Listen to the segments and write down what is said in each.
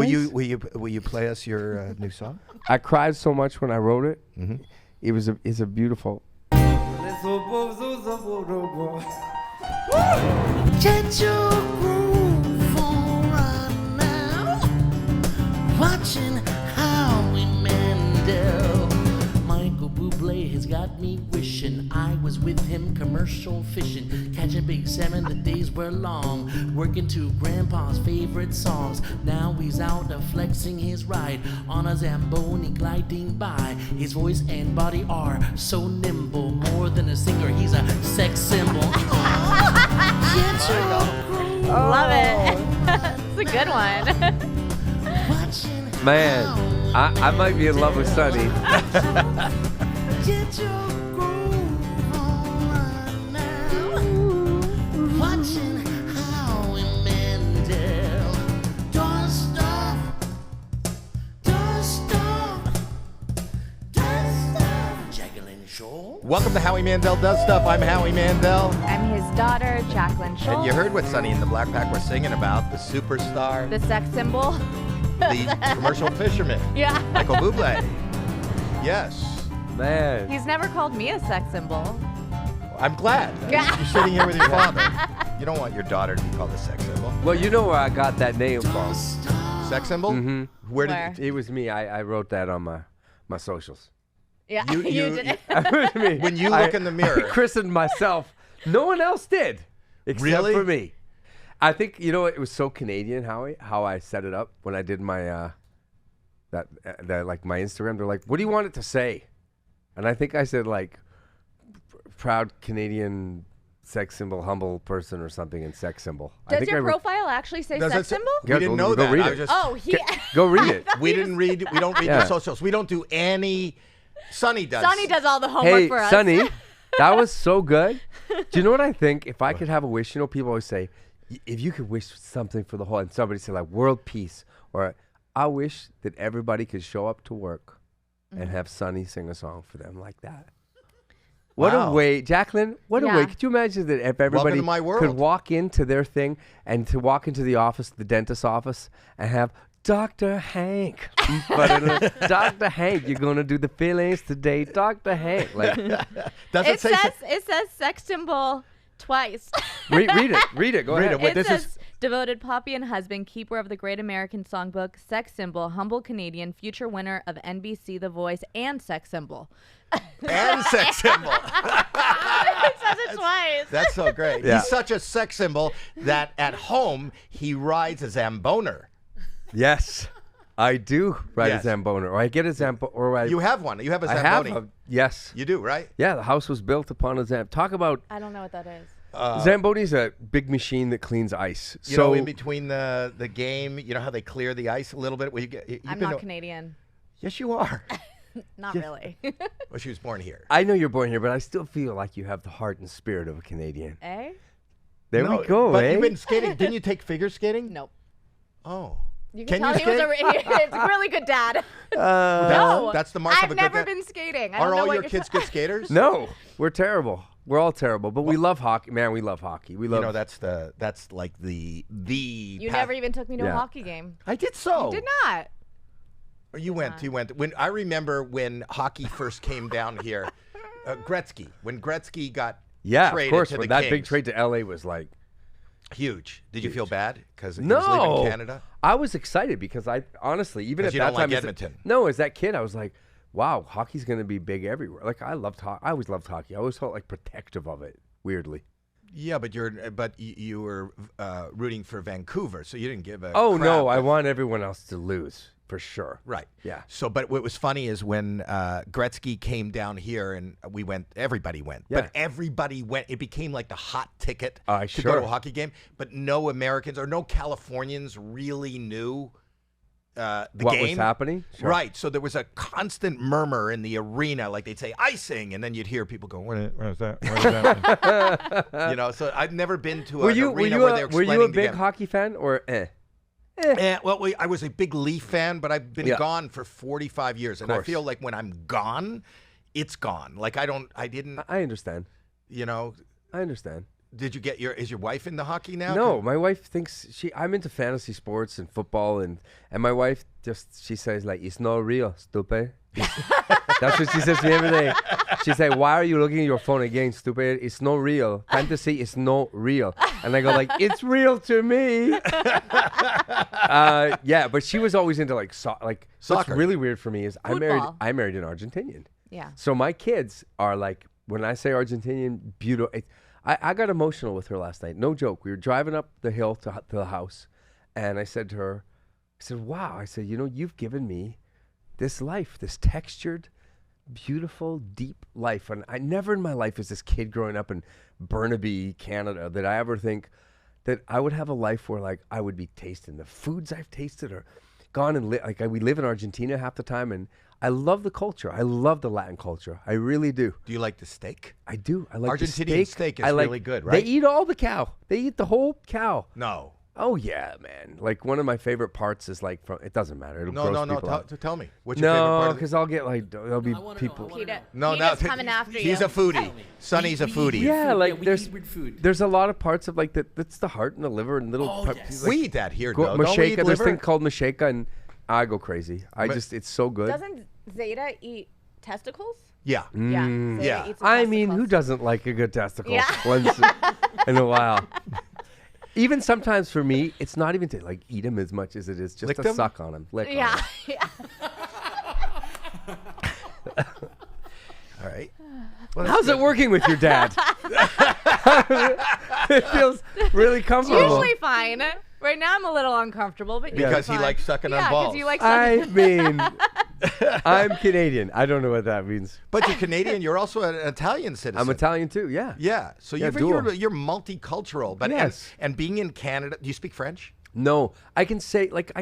nice? Will you play us your new song? I cried so much when I wrote it. Mm-hmm. It's a beautiful. Get your groove on right now. Watching Howie Mandel. Michael Bublé has got me wishing I was with him commercial fishing, catching big salmon. The days were long, working to Grandpa's favorite songs. Now he's out flexing his ride on a Zamboni gliding by. His voice and body are so nimble, more than a singer, he's a sex symbol. Love it. It's a good one. Man, I might be in love with Sonny. Get your groove on right now. Watching Howie Mandel does stuff. Jacqueline Shaw. Welcome to Howie Mandel Does Stuff. I'm Howie Mandel. I'm his daughter, Jacqueline Scholl. And you heard what Sonny and the Black Pack were singing about, the superstar, The sex symbol. the commercial fisherman, Yeah. Michael Bublé. Yes. Man. He's never called me a sex symbol. I'm glad. Yeah. You're sitting here with your father. You don't want your daughter to be called a sex symbol. Well, you know where I got that name from. Sex symbol? Mm-hmm. Where did Where? It was me. I wrote that on my socials. Yeah, You- you, you- did it. It was me. When you look in the mirror. I christened myself. No one else did, except Really? for me. I think it was so Canadian, Howie, how I set it up when I did my that like my Instagram. They're like, "What do you want it to say?" And I think I said like, "Proud Canadian sex symbol, humble person," or something, and sex symbol. I Does think your I wrote- profile actually say Does sex it say- symbol? We Yeah, didn't go- know go that. read I it. was just, Oh, he. Go read it. we don't read Yeah. your socials. We don't do any. Sonny does. Sonny does all the homework Hey, for us. Sonny, that was so good. Do you know what I think? If I could have a wish, people always say, if you could wish something for the whole, and somebody said like world peace, or I wish that everybody could show up to work and have Sonny sing a song for them like that. What Wow. a way, Jacqueline, what a Yeah. way. Could you imagine that if everybody to my could world. walk into their thing and to walk into the office, the dentist's office, and have Dr. Hank. Dr. Hank, you're going to do the fillings today. Dr. Hank. Like, Does It say says sex symbol twice. read it. Go ahead. Wait, It this says is- devoted poppy and husband, keeper of the Great American Songbook, sex symbol, humble Canadian, future winner of NBC The Voice, and sex symbol. and sex symbol? It says it twice. That's so great. Yeah. He's such a sex symbol that at home he rides a Zamboner. Yes, I do ride Yes. a Zamboner, or I get a Zamboner, or I You have one. You have a I have Zamboni. yes. You do, right? Yeah, the house was built upon a Zamboni. Talk about I don't know what that is. Zamboni's a big machine that cleans ice. You know, in between the game, you know how they clear the ice a little bit? Well, I'm not Canadian. Yes, you are. Not really. Well, she was born here. I know you're born here, but I still feel like you have the heart and spirit of a Canadian. Eh? There No, we go, But eh? you've been skating. Didn't you take figure skating? Nope. Oh. You Can can, you tell he was skate? it's a really good dad. No. That's the mark I've of a good never dad. been skating. I Are don't know all what your you're kids good skaters? No, we're terrible. We're all terrible, but we love hockey. Man, we love hockey. We love. You know, that's like the You path- never even took me to a Yeah. hockey game. I did so. Did not. Or you went. When I remember when hockey first came down here, Gretzky. When Gretzky got yeah, traded of course. to When the that Kings. big trade to LA was like Huge. Did you feel bad because he no. was leaving Canada? I was excited because I honestly, even 'Cause at you that don't like time, Edmonton. as that kid, I was like, wow, hockey's going to be big everywhere. Like I loved hockey. I always loved hockey. I always felt like protective of it. Weirdly. Yeah, but you were rooting for Vancouver, so you didn't give a. Oh crap. no, I want everyone else to lose for sure. Right. Yeah. So, but what was funny is when Gretzky came down here and we went, everybody went. Yeah. But everybody went. It became like the hot ticket to Sure. go to a hockey game. But no Americans or no Californians really knew the what game. was happening? Sure. Right. So there was a constant murmur in the arena. Like they'd say icing, and then you'd hear people go, what is that? What is that? You know, so I've never been to an arena where they're were explaining you a the big game. hockey fan or eh? Well, I was a big Leaf fan, but I've been Yeah. gone for 45 years, and I course. feel like when I'm gone, it's gone. Like I didn't, I understand. you know, I understand. Did you get is your wife into hockey now? No, my wife thinks I'm into fantasy sports and football, and my wife she says like, it's not real, stupid. That's what she says to me every day. She said, why are you looking at your phone again, stupid? It's not real. Fantasy is not real. And I go like, it's real to me. Yeah, but she was always into like soccer. What's really weird for me is I married an Argentinian. Yeah. So my kids are like, when I say Argentinian, beautiful. I got emotional with her last night. No joke. We were driving up the hill to the house, and I said to her, wow. I said, you've given me this life, this textured, beautiful, deep life. And I never in my life as this kid growing up in Burnaby, Canada, that I ever think that I would have a life where like I would be tasting the foods I've tasted or gone and we live in Argentina half the time, and I love the culture. I love the Latin culture. I really do. Do you like the steak? I do. I like Argentinian steak is really good, right? They eat all the cow. They eat the whole cow. No. Oh yeah, man. Like one of my favorite parts is like it doesn't matter. It'll gross people out. Tell me. What's your favorite part? No, because I'll get like there'll be people. Peter's coming after you. He's a foodie. Sonny's a foodie. Yeah, like there's food. There's a lot of parts of like that's the heart and the liver and little. Yes. We eat that here, though. Don't we eat There's liver? a thing called masheka, and I go crazy. It's so good. Doesn't Zeta eat testicles? Yeah. Yeah. Zeta Yeah. eats some I mean, who testicles. doesn't like a good testicle Yeah. once in a while? Even sometimes for me, it's not even to like eat them as much as it is just Lick to them? suck on them. Lick on Yeah. 'em. Yeah. All right. How's it working with your dad? It feels really comfortable. Usually fine. Right now I'm a little uncomfortable, but Because he likes sucking on balls. because you like I sucking. mean, I'm Canadian. I don't know what that means. But you're Canadian. You're also an Italian citizen. I'm Italian too. Yeah. Yeah. So Yeah, you're dual. multicultural. But Yes. and being in Canada, do you speak French? No, I can say like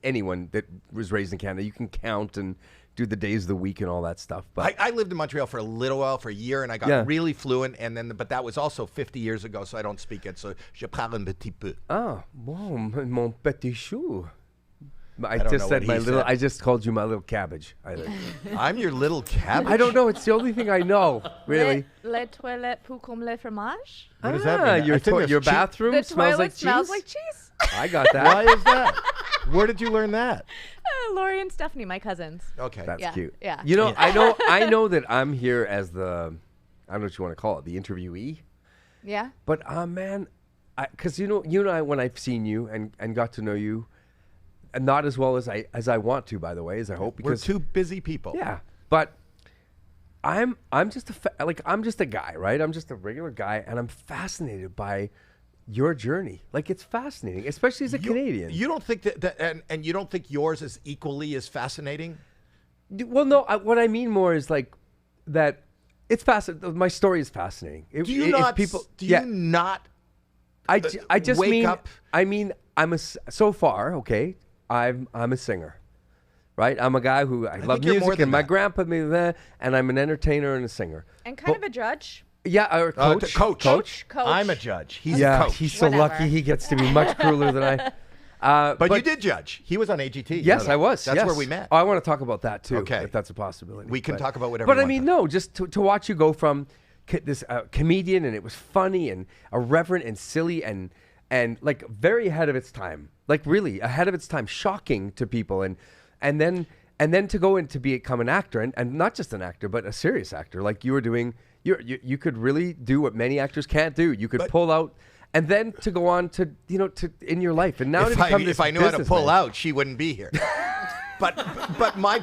anyone that was raised in Canada, you can count and do the days of the week and all that stuff. But I lived in Montreal for a little while, for a year, and I got really fluent. And then, but that was also 50 years ago, so I don't speak it. So je parle un petit peu. oh, mon petit chou. I don't just know said what my he little. said. I just called you my little cabbage. I think. I'm your little cabbage. I don't know. It's the only thing I know. Really. Le toilette pour comme le fromage. What does that mean? Your I think there's your cheese- bathroom The smells toilet like smells cheese. like cheese. I got that. Why is that? Where did you learn that? Lori and Stephanie, my cousins. Okay. That's Yeah, cute. yeah. You know, I know that I'm here as the, I don't know what you want to call it, the interviewee. Yeah. But man, because you and I, when I've seen you and got to know you, and not as well as I want to, by the way, as I hope, We're because two busy people. yeah, but I'm just I'm just a guy, right? I'm just a regular guy, and I'm fascinated by your journey. Like it's fascinating, especially as a Canadian. You don't think that and you don't think yours is equally as fascinating? Well, no. What I mean more is like that. It's fascinating. My story is fascinating. Do you not? I just wake mean. up? I mean, so far, okay. I'm a singer, right? I'm a guy who I love think you're more music, than and my that. grandpa made me that, and I'm an entertainer and a singer. And kind of a judge. Yeah, or coach. Coach. Coach. I'm a judge. He's a Yeah, coach. he's so Whatever. lucky. He gets to be much cooler than I. but you did judge. He was on AGT. you Yes, know that. I was. That's yes. where we met. Oh, I want to talk about that too. Okay. if that's a possibility. We can talk about whatever But you I want mean, to. no, just to watch you go from this comedian, and it was funny and irreverent and silly and like very ahead of its time, like really ahead of its time, shocking to people, and then to go in to become an actor, and not just an actor, but a serious actor, like you were doing. You could really do what many actors can't do. You could pull out. And then to go on to in your life, and now to become this if I knew how to pull businessman. out, she wouldn't be here. but my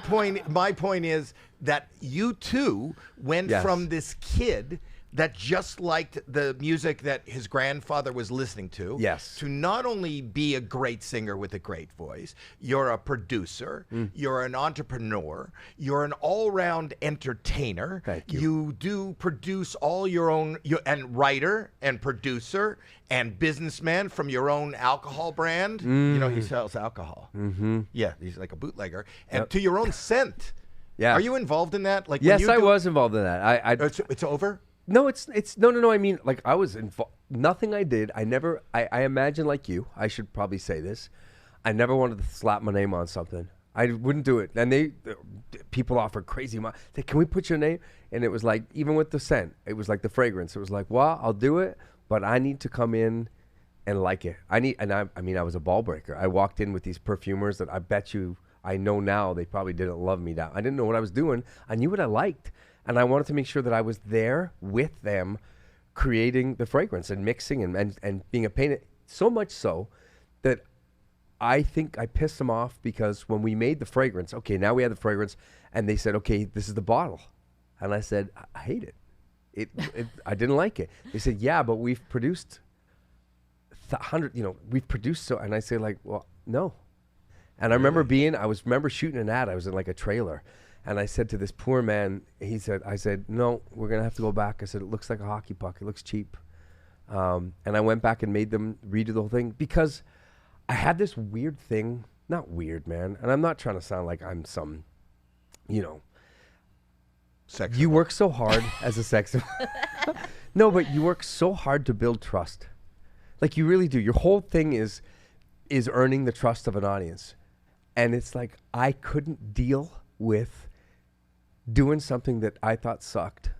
point is that you too went Yes. from this kid that just liked the music that his grandfather was listening to, Yes. to not only be a great singer with a great voice, you're a producer, you're an entrepreneur, you're an all-round entertainer. Thank you. You do produce all your own, and writer and producer and businessman from your own alcohol brand. You know, he sells alcohol. Mm-hmm. Yeah, he's like a bootlegger. And to your own scent. Yeah. Are you involved in that? Like, when Yes, you I do- was involved in that. It's over? No, it's no. I mean, like I was involved. Nothing I did. I never. I imagine like you. I should probably say this. I never wanted to slap my name on something. I wouldn't do it. And people offered crazy money. Can we put your name? And it was like, even with the scent, it was like the fragrance. It was like, well, I'll do it but I need to come in and like it. I mean, I was a ball breaker. I walked in with these perfumers that I bet you, I know now they probably didn't love me down. I didn't know what I was doing. I knew what I liked. And I wanted to make sure that I was there with them creating the fragrance and mixing and being a pain. So much so that I think I pissed them off because when we made the fragrance, okay, now we had the fragrance, and they said, okay, this is the bottle. And I said, I hate it. I didn't like it. They said, yeah, but we've produced 100, we've produced so, and I say like, well, no. And I remember remember shooting an ad. I was in like a trailer, and I said to this poor man, I said, no, we're going to have to go back. I said, it looks like a hockey puck. It looks cheap. And I went back and made them redo the whole thing because I had this weird thing, not weird, man. And I'm not trying to sound like I'm some, Sex you work so hard as a sex. No, but you work so hard to build trust. Like you really do. Your whole thing is earning the trust of an audience. And it's like, I couldn't deal with doing something that I thought sucked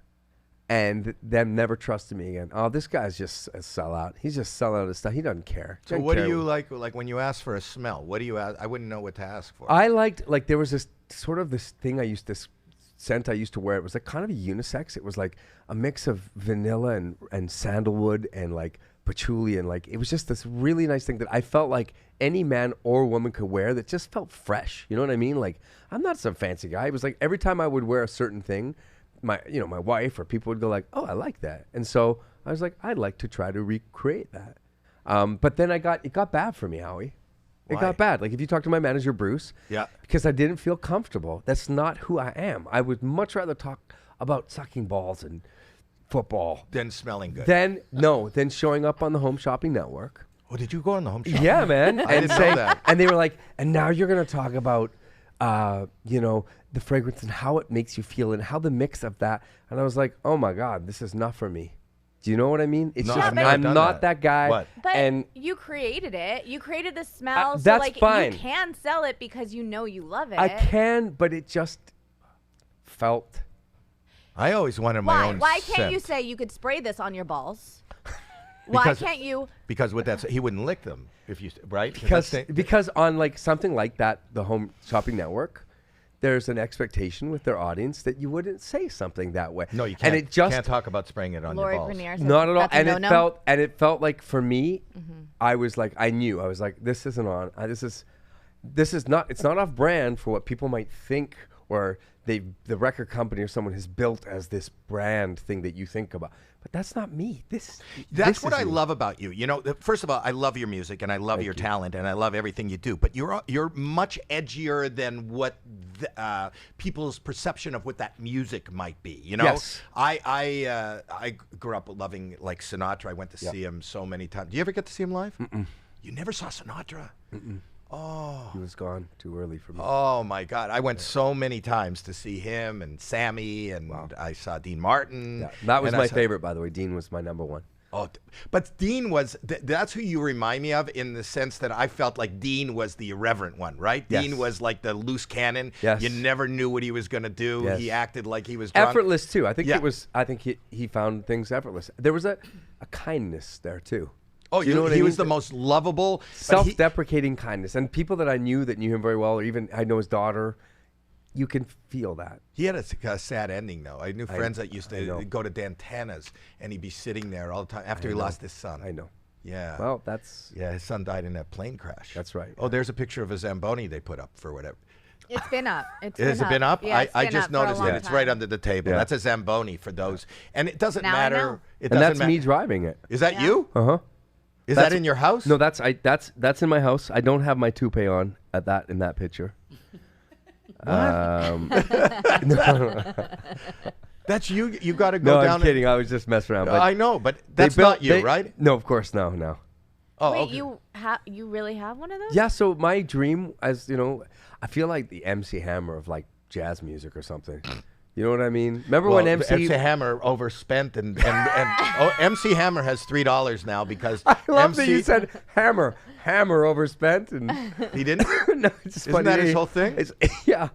and them never trusted me again. Oh, this guy's just a sellout. He's just selling out his stuff. He doesn't care. So what do you like when you ask for a smell? What do you ask? I wouldn't know what to ask for. I liked, there was this thing this scent I used to wear. It was like kind of a unisex. It was like a mix of vanilla and sandalwood and like patchouli, and like it was just this really nice thing that I felt like any man or woman could wear that just felt fresh. You know what I mean? Like I'm not some fancy guy. It was like every time I would wear a certain thing, my wife or people would go like, oh, I like that. And so I was like, I'd like to try to recreate that. But then it got bad for me, Howie. It got bad. Like if you talk to my manager, Bruce, because I didn't feel comfortable. That's not who I am. I would much rather talk about sucking balls and football Then smelling good. Than showing up on the Home Shopping Network. Oh, did you go on the Home Shopping? Yeah, man. I didn't know that. And they were like, and now you're going to talk about, the fragrance and how it makes you feel and how the mix of that. And I was like, oh my God, this is not for me. Do you know what I mean? It's No, just, I've never I'm done not that. that guy. What? But and you created it. You created the smell. So that's like fine. you can sell it because you know you love it. I can, but it just felt. I always wanted my own Why can't scent. you say you could spray this on your balls? Why can't you? Because with that, he wouldn't lick them if you right. Because on like something like that, the Home Shopping Network, there's an expectation with their audience that you wouldn't say something that way. No, you can't. And it just can't talk about spraying it on Lori your balls. Grenier says not at all. that's a And no-no? it felt like for me, I was like, I was like, this isn't on. This is not. It's not off brand for what people might think, or the record company or someone has built as this brand thing that you think about. But that's not me. That's what is I me. love about you. First of all, I love your music and I love your talent and I love everything you do. But you're much edgier than what people's perception of what that music might be. Yes. I grew up loving like Sinatra. I went to see him so many times. Do you ever get to see him live? You never saw Sinatra? Oh. He was gone too early for me. Oh my God! I went so many times to see him and Sammy, and I saw Dean Martin. Yeah, that was and my favorite, by the way. Dean was my number one. Oh, but Dean was, that's who you remind me of in the sense that I felt like Dean was the irreverent one, right? Yes. Dean was like the loose cannon. Yes. You never knew what he was going to do. Yes. He acted like he was drunk. Effortless too. I think Yeah. it was. I think he found things effortless. There was a kindness there too. Oh, Do you know what I he mean? was the most lovable. but he- Self-deprecating kindness, and people that I knew that knew him very well, or even I know his daughter. You can feel that. He had a sad ending, though. I knew friends that used I know. to go to Dantana's, and he'd be sitting there all the time after he lost his son. I know. Yeah. Well, that's his son died in that plane crash. That's right. Oh, there's a picture of a Zamboni they put up for whatever. It's been up. Has it been up? Yeah, it's I been just up for a noticed long it. It's time. right under the table. Yeah. That's a Zamboni for those. And it doesn't Now I know. matter. It and doesn't that's matter. me driving it. Is that Yeah. you? Uh huh. Is That's- that in your house? No, that's in my house. I don't have my toupee on in that picture. That's you. You got to go No, down. I'm kidding. I was just messing around. But I know, but they that's built- not you, they- right? No, of course, no. Oh, Wait, okay. you really have one of those? Yeah, so my dream, as you know, I feel like the MC Hammer of like jazz music or something. You know what I mean? Remember Well, when MC Hammer overspent and MC Hammer has $3 now because I love MC that you said Hammer overspent, and he didn't. no, it's just Isn't funny. that his whole thing? Yeah,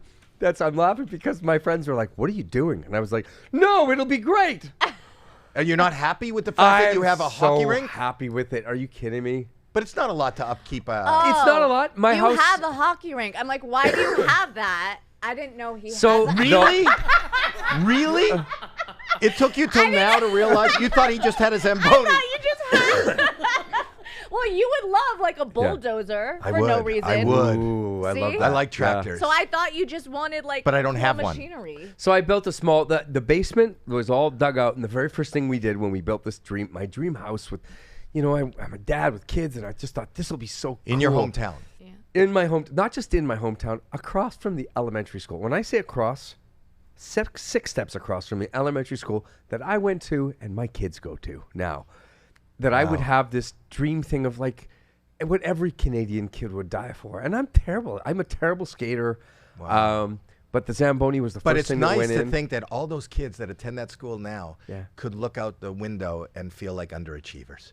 I'm laughing because my friends were like, "What are you doing?" And I was like, "No, it'll be great." Are you not happy with the fact that you have a hockey rink? Happy with it. Are you kidding me? But it's not a lot to upkeep. It's not a lot. My you house. have a hockey rink. I'm like, why do you have that? I didn't know he So has Really? Really? It took you till now to realize you thought he just had a Zamboni. You just had Well, you would love like a bulldozer for no reason. I would. Ooh, I love See? that. I like tractors. So I thought you just wanted like But I don't cool have one. machinery. So I built a small. The basement was all dug out, and the very first thing we did when we built my dream house with, I'm a dad with kids, and I just thought this will be so cool. In your hometown. In my home, not just in my hometown, across from the elementary school. When I say across, six steps across from the elementary school that I went to and my kids go to now. That I would have this dream thing of like what every Canadian kid would die for. And I'm terrible. I'm a terrible skater. Wow. But the Zamboni was the But first it's thing nice that went to in. think that all those kids that attend that school now Yeah. could look out the window and feel like underachievers.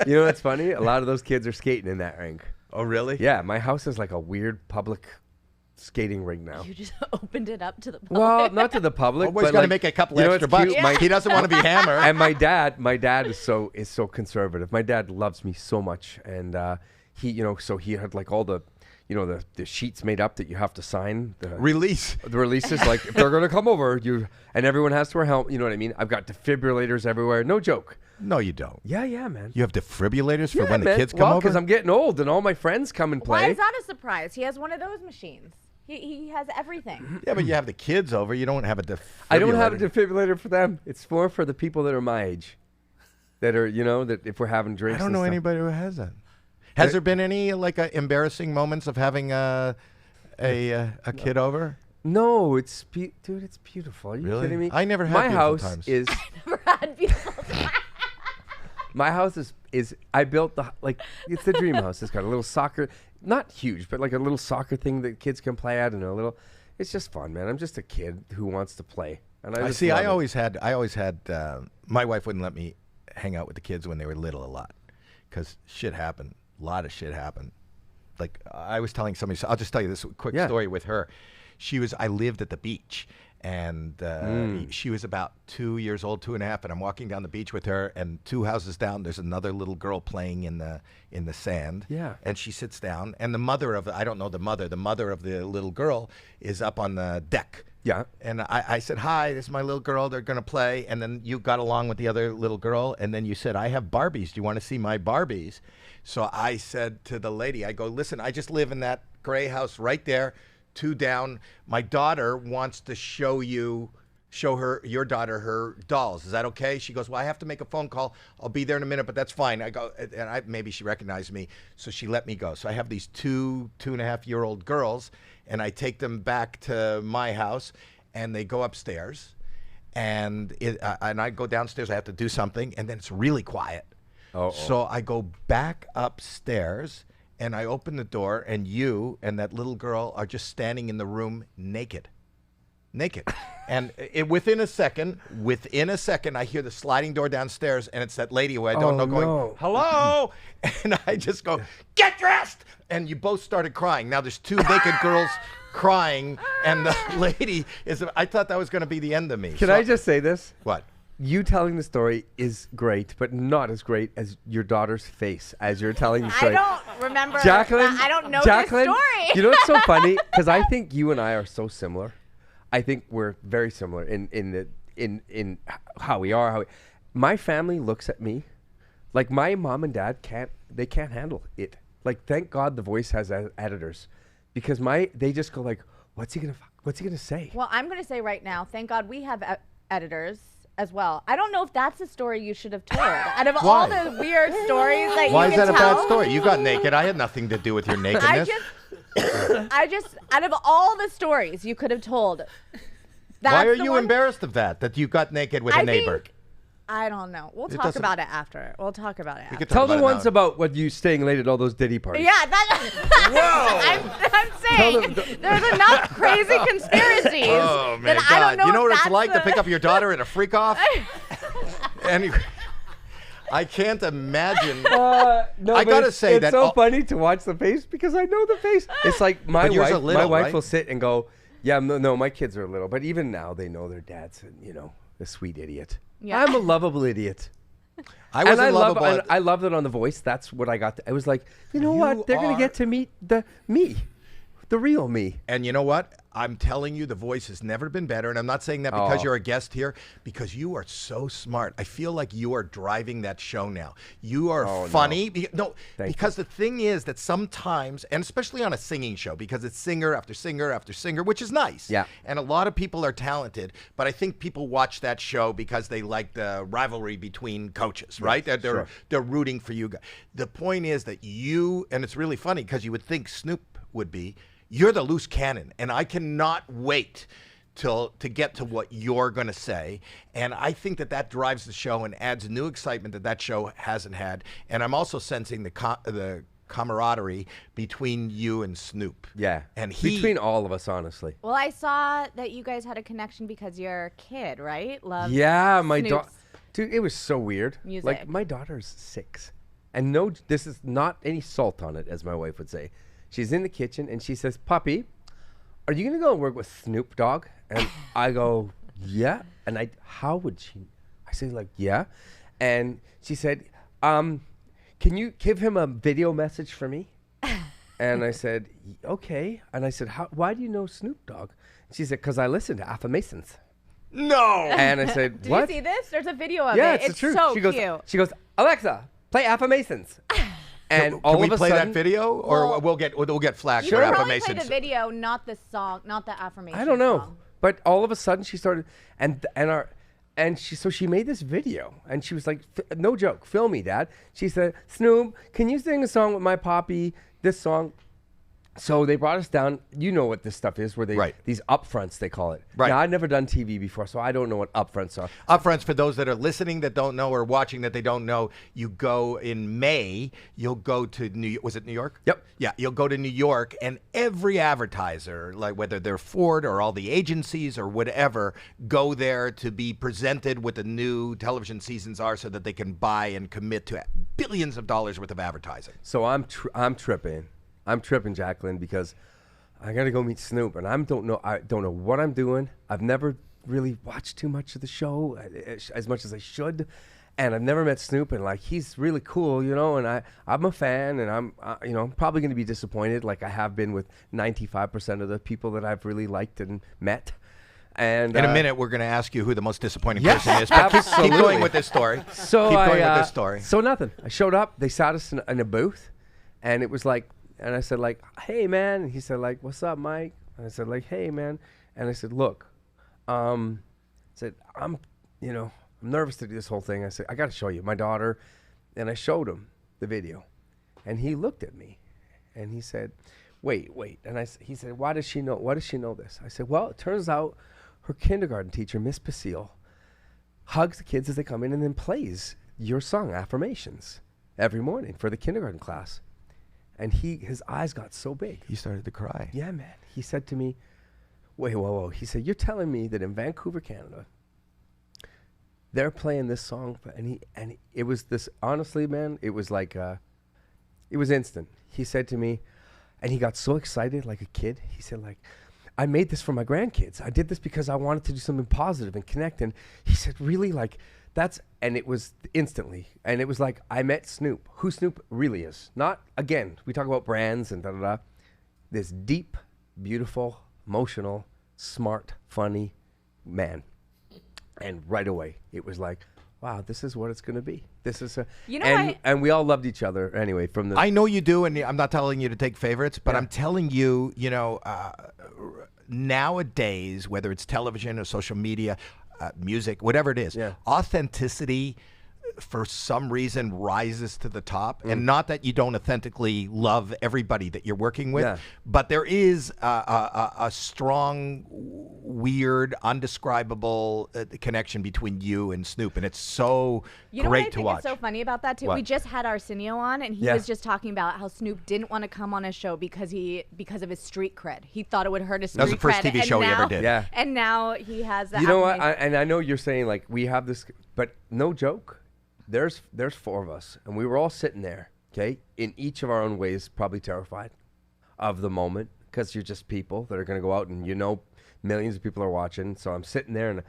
You know what's funny? A lot of those kids are skating in that rink. Oh, really? Yeah, my house is like a weird public skating rink now. You just opened it up to the public. Well, not to the public. Always but got to like, make a couple you know extra what's bucks. cute? He doesn't want to be hammered. And my dad is so conservative. My dad loves me so much, and so he had like all the, the sheets made up that you have to sign. The Release. releases, like if they're gonna come over, and everyone has to wear helmet. You know what I mean? I've got defibrillators everywhere. No joke. No, you don't. Yeah, man. You have defibrillators for Yeah, when the man. kids come over? because I'm getting old, and all my friends come and play. Why is that a surprise? He has one of those machines. He has everything. Yeah, but you have the kids over. You don't have a defibrillator. I don't have a defibrillator for them. It's more for the people that are my age, that are that if we're having drinks. I don't and know stuff. anybody who has that. Has there been any embarrassing moments of having a kid over? No, it's dude, it's beautiful. Are you Really? kidding me? I never had my beautiful house times. is Never had beautiful time. my house is I built it's the dream house. It's got a little soccer, not huge, but like a little soccer thing that kids can play at, and it's just fun, man. I'm just a kid who wants to play, and I just love I it. always had. My wife wouldn't let me hang out with the kids when they were little a lot, because shit happened. A lot of shit happened. Like I was telling somebody, so I'll just tell you this quick story with her. I lived at the beach, and she was about 2 years old, 2.5, and I'm walking down the beach with her, and 2 houses down, there's another little girl playing in the sand. Yeah. And she sits down, and the mother of the mother of the little girl is up on the deck. Yeah. And I said, hi, this is my little girl. They're going to play. And then you got along with the other little girl. And then you said, I have Barbies. Do you want to see my Barbies? So I said to the lady, I go, listen, I just live in that gray house right there, 2 down. My daughter wants to show your daughter her dolls. Is that okay? She goes, well, I have to make a phone call. I'll be there in a minute, but that's fine. I go, and maybe she recognized me. So she let me go. So I have these 2.5-year-old girls, and I take them back to my house, and they go upstairs, and I go downstairs. I have to do something, and then it's really quiet. So I go back upstairs, and I open the door, and you and that little girl are just standing in the room naked. And within a second, I hear the sliding door downstairs, and it's that lady who I don't know going, hello? And I just go, get dressed! And you both started crying. Now there's 2 naked girls crying, and the lady I thought that was going to be the end of me. Can I just say this? What? You telling the story is great, but not as great as your daughter's face as you're telling the story. I don't remember. Jacqueline, I don't know Jacqueline, your story. You know what's so funny? Because I think you and I are so similar. I think we're very similar in how we are. My family looks at me like my mom and dad can't handle it. Like, thank God The Voice has editors, because they just go like, what's he gonna say? Well, I'm going to say right now, thank God we have editors as well. I don't know if that's a story you should have told. Out of all the weird stories that Why you is can that a tell, bad story? You got naked. I had nothing to do with your nakedness. I just, out of all the stories you could have told, that's Why are the you one- embarrassed of that you got naked with a neighbor? I don't know. We'll talk doesn't- about it after. We'll talk about it We after. could talk Tell about the it ones now. about what you staying late at all those Diddy parties. Yeah, I'm saying there's enough crazy conspiracies Oh, man, that I don't know. You know if what it's that's like to the- pick up your daughter at a freak off? Anyway, I can't imagine. No, I but gotta say it's that so all- funny to watch the face, because I know the face. It's like my But yours wife. are little, my wife right? will sit and go, Yeah, no, my kids are little, but even now they know their dad's, a sweet idiot. Yeah. I'm a lovable idiot. I was lovable. I loved it on The Voice. That's what I got. I was like, you know what? They're going to get to meet the real me. And you know what? I'm telling you, The Voice has never been better. And I'm not saying that because you're a guest here, because you are so smart. I feel like you are driving that show now. You are funny. Because the thing is that sometimes, and especially on a singing show, because it's singer after singer after singer, which is nice. Yeah. And a lot of people are talented, but I think people watch that show because they like the rivalry between coaches, right? They're rooting for you guys. The point is that you, and it's really funny because you would think Snoop would be, you're the loose cannon, and I cannot wait to get to what you're going to say. And I think that drives the show and adds new excitement that show hasn't had. And I'm also sensing the camaraderie between you and Snoop. Yeah, and between all of us, honestly. Well, I saw that you guys had a connection because your kid, right? Loved my daughter. Dude, it was so weird. Music. Like, my daughter's 6. And no, this is not any salt on it, as my wife would say. She's in the kitchen, and she says, Puppy, are you going to go and work with Snoop Dogg? And I go, yeah. And how would she? I say, like, yeah. And she said, can you give him a video message for me? And I said, okay. And I said, why do you know Snoop Dogg? She said, because I listen to Affirmations. No. And I said, Did what? you see this? There's a video of it. Yeah, it's the truth. So cute. She goes, Alexa, play Affirmations. And can we play that video, or we'll get flagged for You probably Affirmations? play the video, not the song, not the affirmation. I don't know, song. but all of a sudden she started, she made this video, and she was like, no joke, film me, Dad. She said, Snoop, can you sing a song with my poppy? This song. So they brought us down. You know what this stuff is, where these upfronts, they call it. Right. Now, I've never done TV before, so I don't know what upfronts are. Upfronts, for those that are listening that don't know, or watching that they don't know, you go in May, you'll go to New York. Was it New York? Yep. Yeah, you'll go to New York, and every advertiser, like whether they're Ford or all the agencies or whatever, go there to be presented with the new television seasons are, so that they can buy and commit to billions of dollars worth of advertising. So I'm tripping. I'm tripping, Jacqueline, because I got to go meet Snoop, and I don't know what I'm doing. I've never really watched too much of the show, as much as I should, and I've never met Snoop, and like, he's really cool, and I'm a fan, and I'm probably going to be disappointed, like I have been with 95% of the people that I've really liked and met. And in a minute, we're going to ask you who the most disappointing person is. But keep going with this story. So keep going with this story. So nothing. I showed up. They sat us in a booth, and it was like. And I said, like, hey, man. And he said, like, what's up, Mike? And I said, like, hey, man. And I said, look, I'm nervous to do this whole thing. I said, I got to show you my daughter. And I showed him the video. And he looked at me, and he said, wait. And he said, why does she know this? I said, well, it turns out her kindergarten teacher, Miss Basile, hugs the kids as they come in and then plays your song, Affirmations, every morning for the kindergarten class. And his eyes got so big. He started to cry. Yeah, man. He said to me, wait, whoa. He said, you're telling me that in Vancouver, Canada, they're playing this song, and it was this, honestly, man, it was like, it was instant. He said to me, and he got so excited like a kid. He said, like, I made this for my grandkids. I did this because I wanted to do something positive and connect. And he said, really, like, and it was instantly. And it was like, I met Snoop, who Snoop really is. Not, again, we talk about brands and da-da-da. This deep, beautiful, emotional, smart, funny man. And right away, it was like, wow, this is what it's going to be. This is and we all loved each other anyway. I know you do, and I'm not telling you to take favorites, but I'm telling you, nowadays, whether it's television or social media, music, whatever it is, authenticity for some reason rises to the top. And not that you don't authentically love everybody that you're working with, but there is a strong, weird, undescribable connection between you and Snoop, and it's so great to watch. It's so funny about that too. We just had Arsenio on, and he was just talking about how Snoop didn't want to come on a show because of his street cred. He thought it would hurt his street cred. That was the first TV show he ever did. Yeah. And now he has that. You know what? And I know you're saying, like, we have this, but no joke. There's 4 of us, and we were all sitting there, okay, in each of our own ways, probably terrified of the moment, because you're just people that are going to go out and millions of people are watching. So I'm sitting there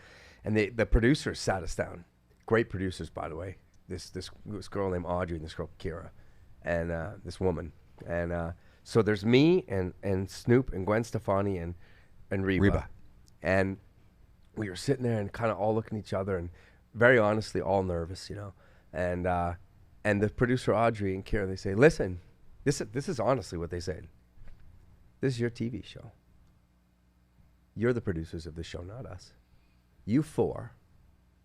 and the producers sat us down. Great producers, by the way. This girl named Audrey and this girl Kira, and this woman. And so there's me and Snoop and Gwen Stefani and Reba. And we were sitting there and kind of all looking at each other and very honestly all nervous, And the producer Audrey and Kira, they say, listen, this is honestly what they said. This is your TV show. You're the producers of the show, not us. You four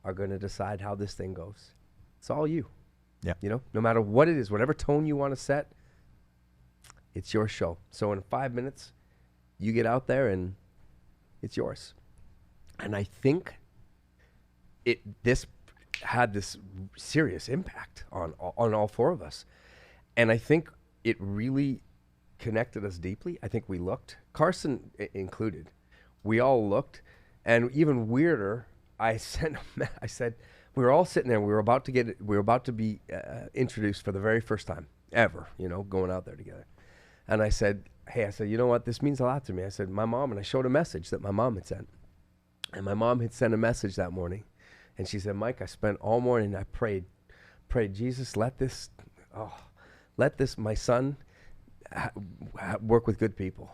are going to decide how this thing goes. It's all you. Yeah. No matter what it is, whatever tone you want to set, it's your show. So in 5 minutes, you get out there and it's yours. And I think this had this serious impact on all four of us. And I think it really connected us deeply. I think we looked, Carson included, we all looked. And even weirder, I said, we were all sitting there. We were about to be introduced for the very first time ever, going out there together. And I said, hey, you know what? This means a lot to me. I said, my mom, and I showed a message that my mom had sent. And my mom had sent a message that morning. And she said, Mike, I spent all morning, I prayed, Jesus, let this, my son work with good people,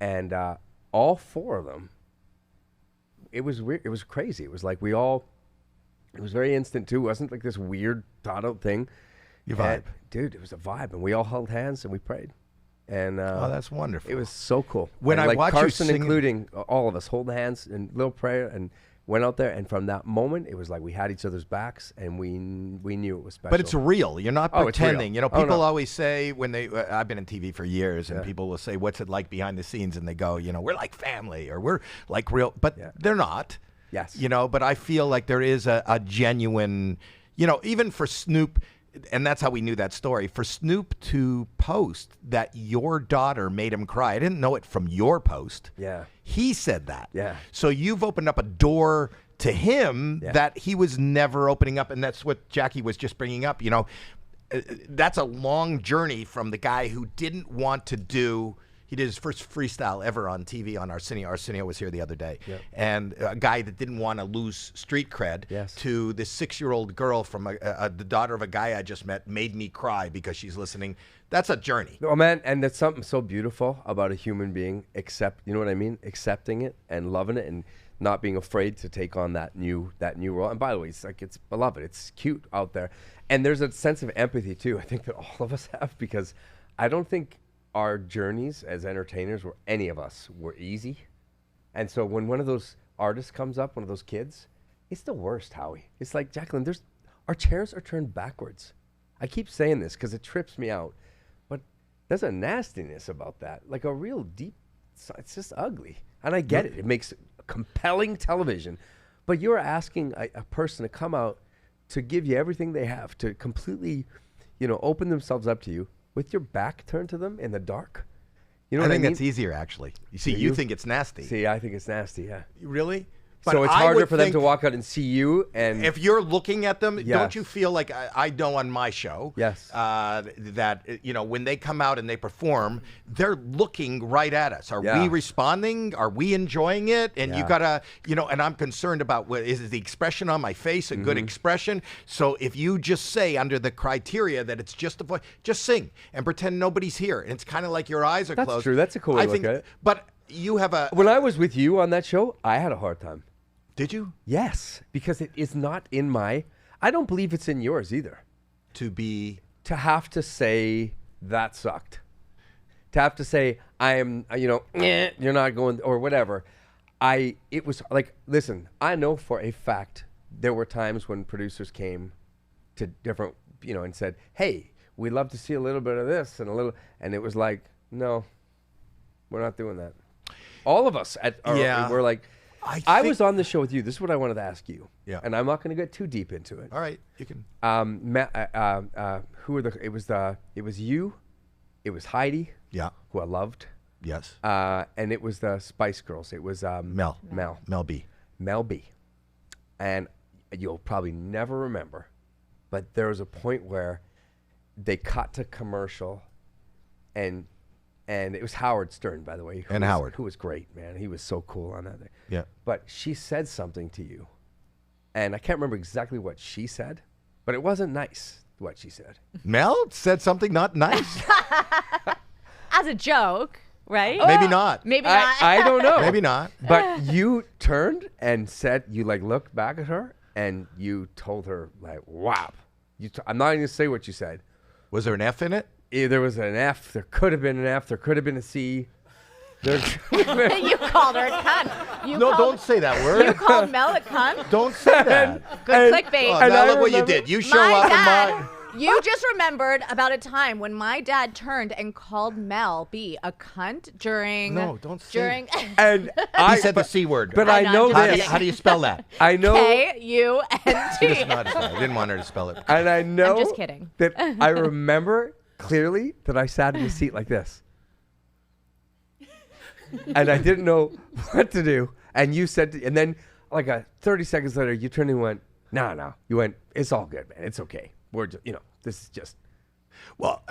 And all four of them, it was weird. It was crazy. It was like it was very instant too. It wasn't like this weird thought out thing. Your vibe. Dude, it was a vibe. And we all held hands and we prayed. And that's wonderful. It was so cool. When and I watch Carson you sing, including all of us, holding hands and little prayer and went out there. And from that moment, it was like we had each other's backs and we knew it was special. But it's real. You're not pretending. It's real. People always say when they, I've been in TV for years, and people will say, what's it like behind the scenes? And they go, we're like family or we're like real, but they're not. Yes. But I feel like there is a genuine, even for Snoop, and that's how we knew that story. For Snoop to post that your daughter made him cry, I didn't know it from your post. Yeah. He said that. Yeah. So you've opened up a door to him that he was never opening up, and that's what Jackie was just bringing up. That's a long journey from the guy who didn't want to do. He did his first freestyle ever on TV on Arsenio. Arsenio was here the other day. Yep. And a guy that didn't want to lose street cred to this 6-year-old girl from the daughter of a guy I just met made me cry because she's listening. That's a journey. Oh, man, and that's something so beautiful about a human being, you know what I mean? Accepting it and loving it and not being afraid to take on that new role. And by the way, it's beloved. It's cute out there. And there's a sense of empathy, too, I think that all of us have, because I don't think our journeys as entertainers any of us were easy. And so when one of those artists comes up, one of those kids, it's the worst, Howie. It's like, Jacqueline, our chairs are turned backwards. I keep saying this because it trips me out, but there's a nastiness about that, like a real deep, it's just ugly. And I get it. It makes compelling television, but you're asking a person to come out to give you everything they have, to completely, open themselves up to you, with your back turned to them in the dark. I think that's easier, actually. You see, you think it's nasty. See, I think it's nasty, yeah. Really? So it's harder for them to walk out and see you. And if you're looking at them, don't you feel like I know on my show that when they come out and they perform, they're looking right at us. Are we responding? Are we enjoying it? And you gotta, and I'm concerned about is the expression on my face a good expression? So if you just say under the criteria that it's just a voice, just sing and pretend nobody's here. And it's kind of like your eyes are closed. That's true. That's a cool way to look at it. But you have when I was with you on that show, I had a hard time. Did you? Yes, because it is not in I don't believe it's in yours either. To have to say that sucked. To have to say I am, you're not going or whatever. It was like, listen, I know for a fact there were times when producers came to different, and said, hey, we'd love to see a little bit of this and it was like, no, we're not doing that. All of us we're like, I was on the show with you. This is what I wanted to ask you. Yeah. And I'm not going to get too deep into it. All right, you can. Who were it was you, it was Heidi. Yeah. Who I loved. Yes. And it was the Spice Girls. It was Mel B. Mel B. And you'll probably never remember, but there was a point where they cut to commercial, and and it was Howard Stern, by the way. Who was great, man. He was so cool on that thing. Yeah. But she said something to you, and I can't remember exactly what she said, but it wasn't nice what she said. Mel said something not nice. As a joke, right? Maybe not. Maybe not. I don't know. Maybe not. But you turned and said, you like looked back at her, and you told her like, wow. I'm not even going to say what you said. Was there an F in it? There was an F. There could have been an F. There could have been a C. You called her a cunt. Don't say that word. You called Mel a cunt? Don't say that. Good clickbait. Oh, now look what you did. You show up in my... You just remembered about a time when my dad turned and called Mel B a cunt during... No, don't say And he said the C word. But I know this. How do you spell that? I know... K-U-N-T. She doesn't know how to spell it. I didn't want her to spell it. And I know... I'm just kidding. That I remember clearly that I sat in the seat like this. And I didn't know what to do. And you said... And then, like 30 seconds later, you turned and went, no. You went, it's all good, man. It's okay. We're just, this is just... Well,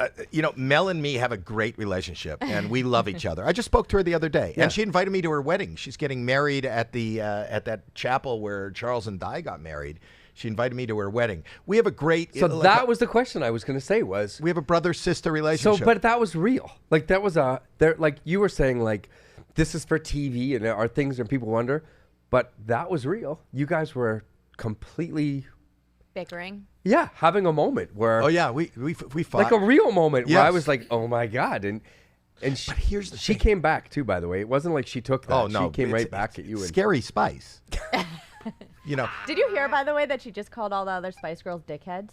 Mel and me have a great relationship, and we love each other. I just spoke to her the other day, and she invited me to her wedding. She's getting married at the at that chapel where Charles and Di got married. She invited me to her wedding. We have a great... So that was the question I was going to say was... We have a brother-sister relationship. So, but that was real. Like, that was like you were saying, like, this is for TV, and are things and people wonder, but that was real. You guys were completely... Bickering. Yeah, having a moment where... Oh, yeah, we fought. Like a real moment where I was like, oh, my God. And she, but here's the she thing. came back, too, by the way. It wasn't like she took that. Oh, no. She came right back at you. Scary Spice. Did you hear, by the way, that she just called all the other Spice Girls dickheads?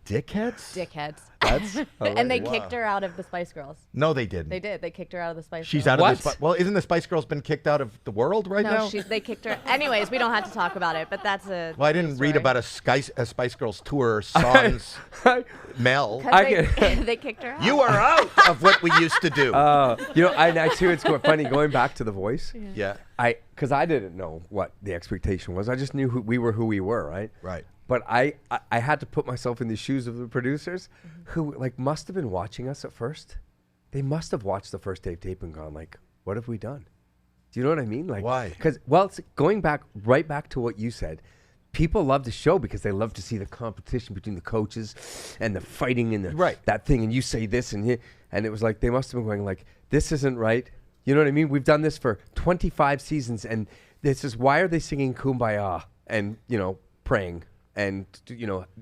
Dickheads? Dickheads. That's... And they kicked her out of the Spice Girls. No, they didn't. They did. They kicked her out of the Spice Girls. She's out of the... Well, isn't the Spice Girls been kicked out of the world right now? No, they kicked her. Anyways, we don't have to talk about it, but that's a... Well, I didn't read about a Spice Girls tour songs. Mel. They kicked her out. You are out of what we used to do. I too, it's funny, going back to The Voice. Yeah. Because I didn't know what the expectation was. I just knew who we were, right? Right. But I had to put myself in the shoes of the producers who like must have been watching us at first. They must have watched the first tape and gone like, what have we done? Do you know what I mean? Like, why? Because, it's going right back to what you said. People love the show because they love to see the competition between the coaches and the fighting and that thing. And you say this and it was like, they must have been going like, this isn't right. You know what I mean? We've done this for 25 seasons and this is, why are they singing Kumbaya and, praying? And,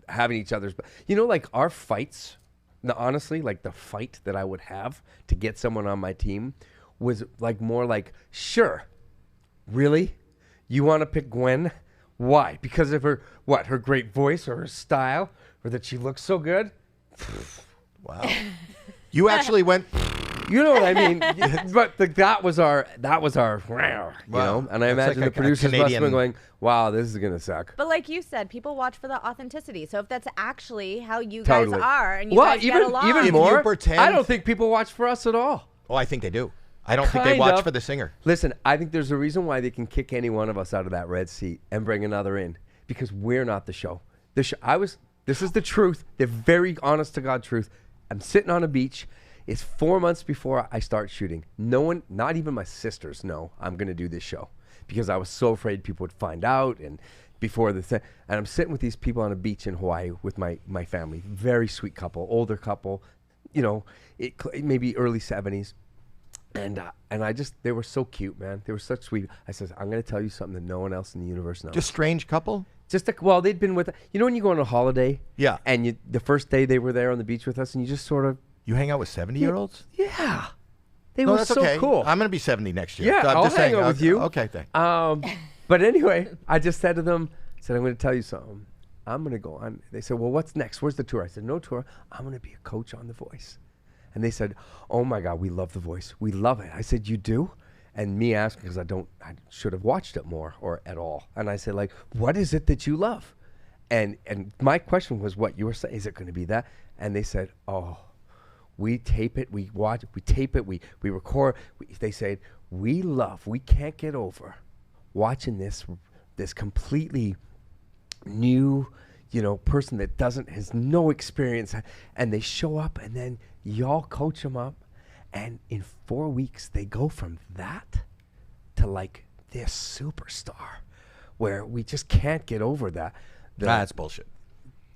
having each other's... like our fights, honestly, like the fight that I would have to get someone on my team was like more like, sure, really? You want to pick Gwen? Why? Because of her great voice or her style? Or that she looks so good? Wow. You actually went... You know what I mean? But that was our, and I imagine the producers must have been going, wow, this is going to suck. But like you said, people watch for the authenticity. So if that's actually how you guys are and you guys get along. Even more, I don't think people watch for us at all. Oh, I think they do. I don't think they watch for the singer. Listen, I think there's a reason why they can kick any one of us out of that red seat and bring another in. Because we're not the show. This is the truth, the very honest to God truth. I'm sitting on a beach. It's 4 months before I start shooting. No one, not even my sisters, know I'm going to do this show because I was so afraid people would find out. And before the thing, and I'm sitting with these people on a beach in Hawaii with my family, very sweet couple, older couple, maybe early 70s, and they were so cute, man. They were such sweet. I said, I'm going to tell you something that no one else in the universe knows. Just strange couple. They'd been with, when you go on a holiday, and the first day they were there on the beach with us, and you just sort of. You hang out with 70-years-olds? Yeah. They were so cool. I'm going to be 70 next year. Yeah, so I'll hang out with you. Okay, thanks. But anyway, I just said to them, I'm going to tell you something. I'm going to go on. They said, well, what's next? Where's the tour? I said, no tour. I'm going to be a coach on The Voice. And they said, oh, my God, we love The Voice. We love it. I said, you do? And me asking, because I should have watched it more or at all. And I said, like, what is it that you love? And my question was, what you were saying, is it going to be that? And they said, oh. We tape it, we watch it, we tape it, we record. They say, we can't get over watching this completely new, person that has no experience. And they show up and then y'all coach them up And in 4 weeks, they go from that to like this superstar where we just can't get over that. That's bullshit.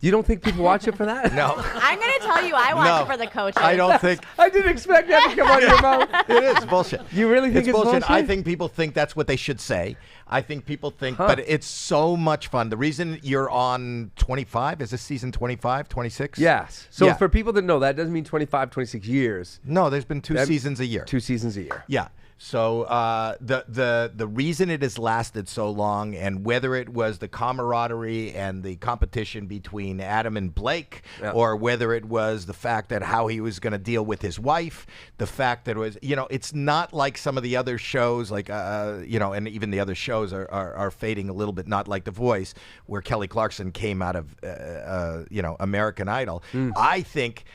You don't think people watch it for that? No. I'm going to tell you, I watch it for the coaches. I don't think. I didn't expect that to come out of your mouth. It is bullshit. You really think it's bullshit? I think people think that's what they should say. I think people think, but it's so much fun. The reason you're on 25, is this season 25, 26? Yes. So Yeah. for people that know, that doesn't mean 25, 26 years. No, there's been 2 seasons a year. 2 seasons a year. Yeah. So the reason it has lasted so long, and whether it was the camaraderie and the competition between Adam and Blake, or whether it was the fact that how he was going to deal with his wife, the fact that it was, it's not like some of the other shows, like and even the other shows are fading a little bit. Not like The Voice, where Kelly Clarkson came out of American Idol. I think.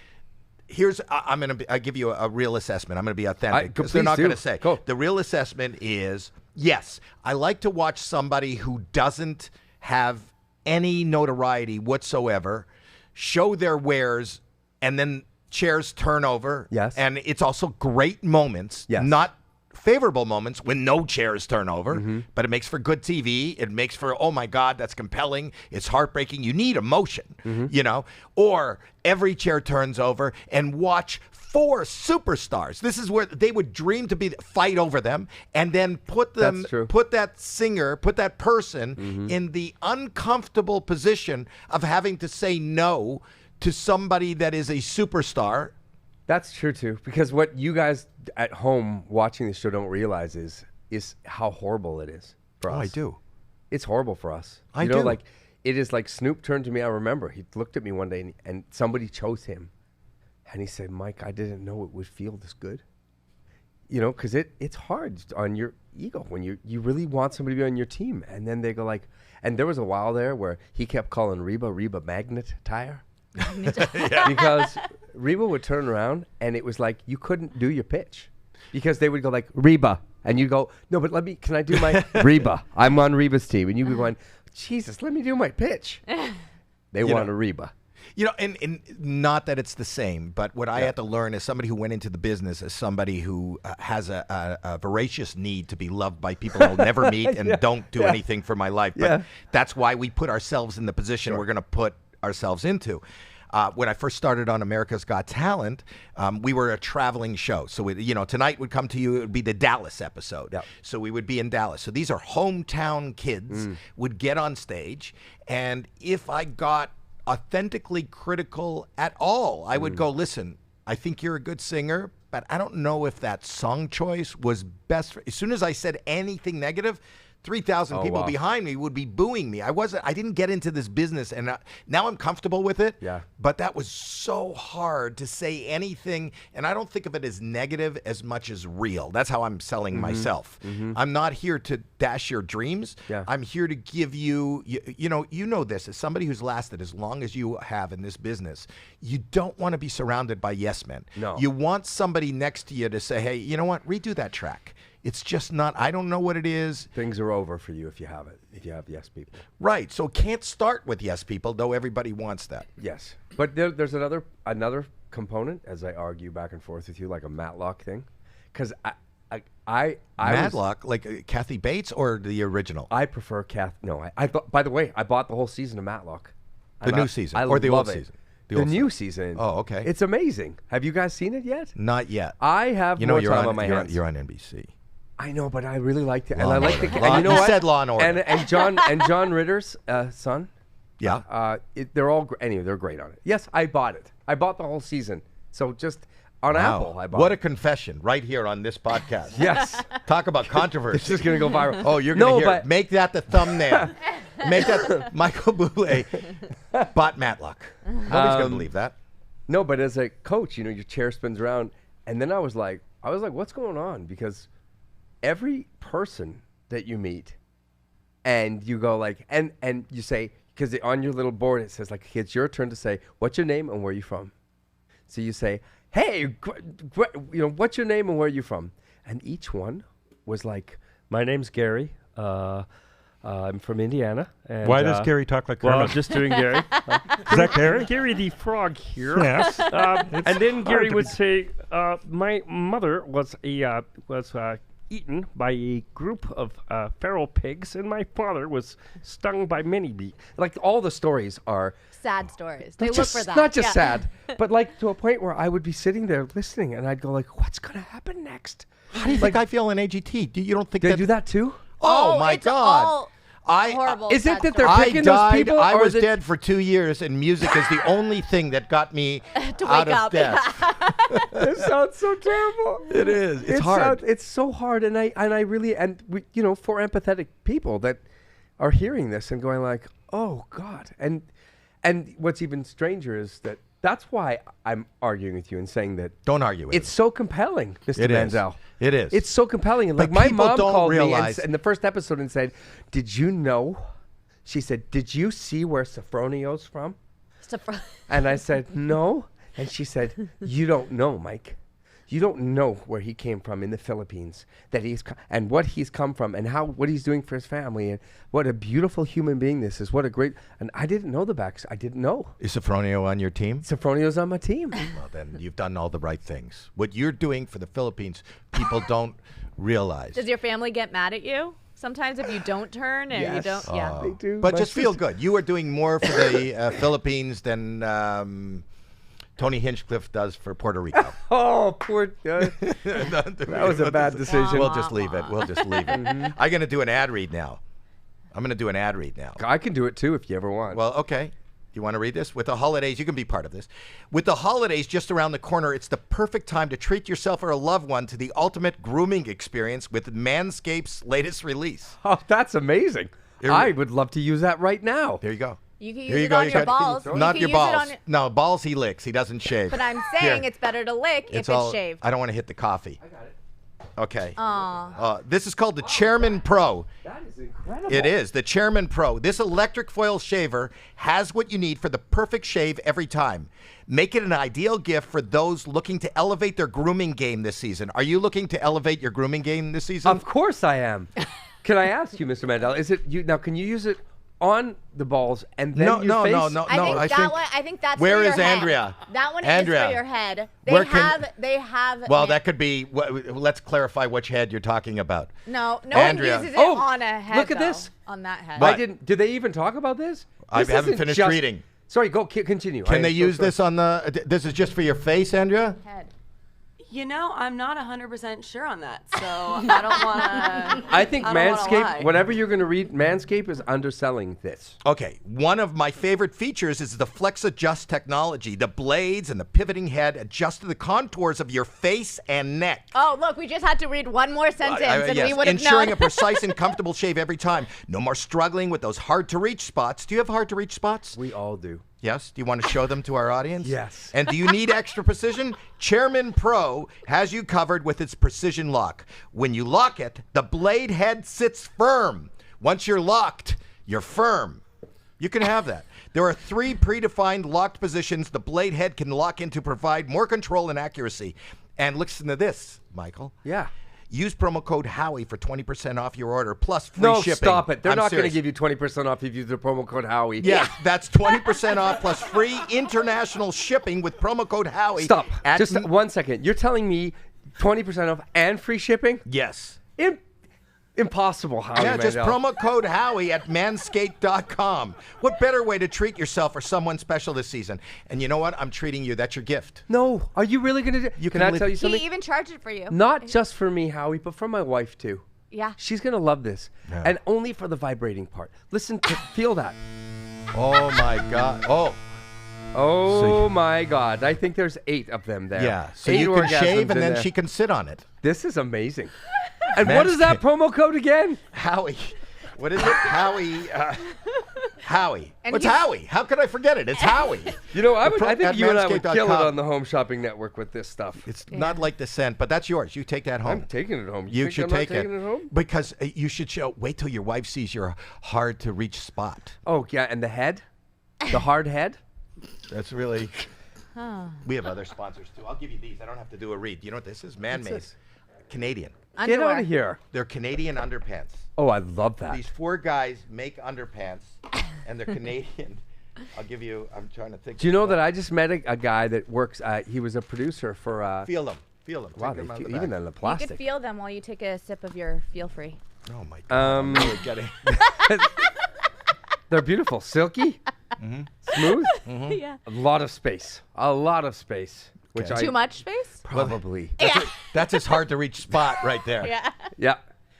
I give you a real assessment. I'm going to be authentic because they're not going to say. Go. The real assessment is, yes, I like to watch somebody who doesn't have any notoriety whatsoever show their wares, and then chairs turn over. Yes. And it's also great moments, not favorable moments when no chairs turn over, but it makes for good TV. It makes for, oh my God, that's compelling. It's heartbreaking. You need emotion, or every chair turns over, and watch 4 superstars. This is where they would dream to fight over them, and then put that singer, put that person in the uncomfortable position of having to say no to somebody that is a superstar. That's true too, because what you guys at home watching the show don't realize is how horrible it is for us. I do. It's horrible for us. I do. Like it is like Snoop turned to me. I remember he looked at me one day and somebody chose him, and he said, "Mike, I didn't know it would feel this good." Because it's hard on your ego when you really want somebody to be on your team, and then they go like, and there was a while there where he kept calling Reba magnet tire. Because Reba would turn around and it was like you couldn't do your pitch because they would go like Reba, and you go, no, but can I do my Reba? I'm on Reba's team, and you'd be going, Jesus, let me do my pitch. They want a Reba. And not that it's the same, but what I had to learn as somebody who went into the business, as somebody who has a voracious need to be loved by people I'll never meet and don't do anything for my life. But that's why we put ourselves in the position we're going to put ourselves into. When I first started on America's Got Talent, we were a traveling show. So, tonight would come to you, it would be the Dallas episode. Yep. So we would be in Dallas. So these are hometown kids would get on stage. And if I got authentically critical at all, I would go, listen, I think you're a good singer, but I don't know if that song choice was best. As soon as I said anything negative, 3,000 people behind me would be booing me. I didn't get into this business, and now I'm comfortable with it. Yeah. But that was so hard to say anything, and I don't think of it as negative as much as real. That's how I'm selling myself. I'm not here to dash your dreams. Yeah. I'm here to give you, you know this, as somebody who's lasted as long as you have in this business, you don't want to be surrounded by yes men. No. You want somebody next to you to say, hey, you know what, redo that track. It's just not, I don't know what it is. Things are over for you if you have it, if you have yes people. Right. So can't start with yes people, though everybody wants that. Yes. But there's another component, as I argue back and forth with you, like a Matlock thing. Because I Matlock, like Kathy Bates or the original? I prefer Kath. No, I thought, by the way, I bought the whole season of Matlock. The new season or the old season? The new season. Oh, okay. It's amazing. Have you guys seen it yet? Not yet. I have more time on my hands. You're on NBC. I know, but I really liked it, and Law I and like Order. the. And you know what? Said Law and Order. And John Ritter's son. Yeah. They're all they're great on it. Yes, I bought it. I bought the whole season. So just on Apple, I bought. What it. a confession right here on this podcast. Yes. Talk about controversy. This is gonna go viral. Oh, you're gonna hear. Make that the thumbnail. Make that Michael Bublé bought Matlock. Nobody's gonna believe that. No, but as a coach, your chair spins around, and then I was like, what's going on? Because every person that you meet, and you go like, and you say, because on your little board it says like, it's your turn to say, what's your name and where are you from? So you say, hey, what's your name and where are you from? And each one was like, my name's Gary. I'm from Indiana. And, Why does Gary talk like Well, Colonel? I'm just doing Gary. Is that Gary? Gary the Frog here. Yes. And then hard Gary to would be- say, my mother was eaten by a group of feral pigs, and my father was stung by many bees. Like all the stories are Sad stories. They not look just, for that. not just Yeah. sad, but like to a point where I would be sitting there listening, and I'd go like, "What's gonna happen next?" How do you think I feel in AGT? You don't think They that? do that too. Oh my it's God! all I horrible. Is it sad that they're stories. I picking those died. people, I or was is it- dead for 2 years, and music is the only thing that got me To out wake of up. death. It sounds so terrible. It is. It's hard. It's so hard, and I really we, for empathetic people that are hearing this and going like, "Oh God," and what's even stranger is that's why I'm arguing with you and saying that Don't argue with it's so compelling, Mr. It is. Mandel. It is. It's so compelling, and But like my people mom don't called realize- me in the first episode and said, "Did you know?" She said, "Did you see where Sofronio's from?" And I said, "No." And she said, "You don't know, Mike. You don't know where he came from in the Philippines, and what he's come from, and what he's doing for his family, and what a beautiful human being this is. What a great." And I didn't know the backs. I didn't know. Is Sofronio on your team? Sofronio's on my team. Well, then you've done all the right things. What you're doing for the Philippines, people don't realize. Does your family get mad at you sometimes if you don't turn and you Yes. don't? Yeah. They do. But My just feel sister- good. You are doing more for the Philippines than Tony Hinchcliffe does for Puerto Rico. Oh, poor guy. That was a bad decision. We'll just leave it. We'll just leave it. I'm going to do an ad read now. I can do it too if you ever want. Well, okay. You want to read this? With the holidays, you can be part of this. With the holidays just around the corner, it's the perfect time to treat yourself or a loved one to the ultimate grooming experience with Manscaped's latest release. Oh, that's amazing. Here I we- would love to use that right now. There you go. You can Here use you it go. on You your got- balls. You Not can your use it on balls. your- No, balls he licks. He doesn't shave. But I'm saying Here. it's better to lick if it's all, shaved. I don't want to hit the coffee. I got it. Okay. Aw. This is called the Chairman Pro. That is incredible. It is the Chairman Pro. This electric foil shaver has what you need for the perfect shave every time. Make it an ideal gift for those looking to elevate their grooming game this season. Are you looking to elevate your grooming game this season? Of course I am. Can I ask you, Mr. Mandel? Is it you now? Can you use it on the balls and then No, your no, face? no, no. I think that's Where for your is head. Andrea? That one Andrea, is for your head. They where can- have. Well, that could be. Let's clarify which head you're talking about. No Andrea. one uses it Oh, on a head. look at though, this. on that head. What? I didn't. Did they even talk about this? I This haven't isn't finished just- reading. Sorry, go continue. Can I they am so use sorry. this on the? This is just for your face, Andrea. Head. You know, I'm not 100% sure on that, so I don't want to. I think I don't wanna Manscaped. lie. Whatever you're going to read, Manscaped is underselling this. Okay, one of my favorite features is the Flex Adjust technology. The blades and the pivoting head adjust to the contours of your face and neck. Oh, look, we just had to read one more sentence, and Yes, we would have ensuring known. a precise and comfortable shave every time. No more struggling with those hard-to-reach spots. Do you have hard-to-reach spots? We all do. Yes. Do you want to show them to our audience? Yes. And do you need extra precision? Chairman Pro has you covered with its precision lock. When you lock it, the blade head sits firm. Once you're locked, you're firm. You can have that. There are 3 predefined locked positions the blade head can lock in to provide more control and accuracy. And listen to this, Michael. Yeah. Use promo code Howie for 20% off your order plus free No, shipping. stop it. They're I'm not going to serious. give you 20% off if you use the promo code Howie. Yes, that's 20% off plus free international shipping with promo code Howie. Stop. at Just 1 second. You're telling me 20% off and free shipping? Yes. Impossible, Howie Yeah, just Mandel. promo code Howie at manscaped.com. What better way to treat yourself or someone special this season? And you know what? I'm treating you. That's your gift. No. Are you really going to do You Can can I live- tell you He something? even charged it for you. Not just for me, Howie, but for my wife, too. Yeah. She's going to love this. Yeah. And only for the vibrating part. Listen, feel that. Oh, my God. Oh, Oh, my God. I think there's 8 of them there. yeah. So 8 you can orgasms shave and in then there. she can sit on it. This is amazing. And what is that promo code again? Howie. What is it? Howie. Howie. And What's he's- Howie? How could I forget it? It's Howie. You know, I The pro- think at you and I would kill it manscaped.com. on the Home Shopping Network with this stuff. It's not like the scent, but that's yours. You take that home. I'm taking it home. You think should I'm not take taking it home? because you should show. Wait till your wife sees your hard to reach spot. Oh, yeah, and the head? The hard head? That's really. We have other sponsors too. I'll give you these. I don't have to do a read. You know what this is? Man-made. this? Canadian. Get Underwear. out of here. They're Canadian underpants. Oh, I love that. These 4 guys make underpants, and they're Canadian. I'll give you. I'm trying to think. Do you know that I just met a guy that works? He was a producer for. Feel them. Feel them. Wow, Take them out of the even bag. in the You plastic. could feel them while you take a sip of your Feel Free. Oh my God. I'm really getting. They're beautiful, silky, smooth, Yeah. a lot of space, which Okay. I Too much space? probably. That's his hard to reach spot right there. Yeah. Yeah.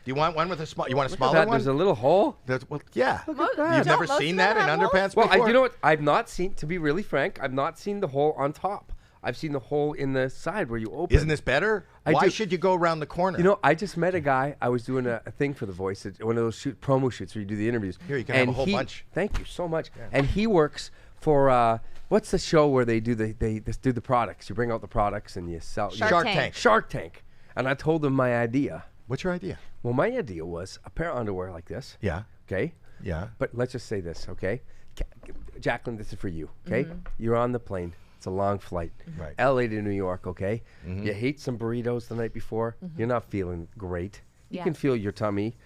Do you want one with a small? You want a Look at smaller that, one? there's a little hole. Well, yeah. Mo- You've don't never most seen of them that in have holes? underpants Well, before? you know what? I've not seen. To be really frank, I've not seen the hole on top. I've seen the hole in the side where you open. Isn't this better? I Why do- should you go around the corner? You know, I just met a guy. I was doing a thing for The Voice, one of those promo shoots where you do the interviews. Here, you can have And a whole he- bunch. Thank you so much. And he works for what's the show where they do they do the products? You bring out the products and you sell. Shark Tank. Shark Tank. And I told him my idea. What's your idea? Well, my idea was a pair of underwear like this. Yeah. Okay. Yeah. But let's just say this, okay? Jacqueline, this is for you, okay? You're on the plane. It's a long flight. Right. LA to New York, okay? You ate some burritos the night before. You're not feeling great. You Yeah. can feel your tummy.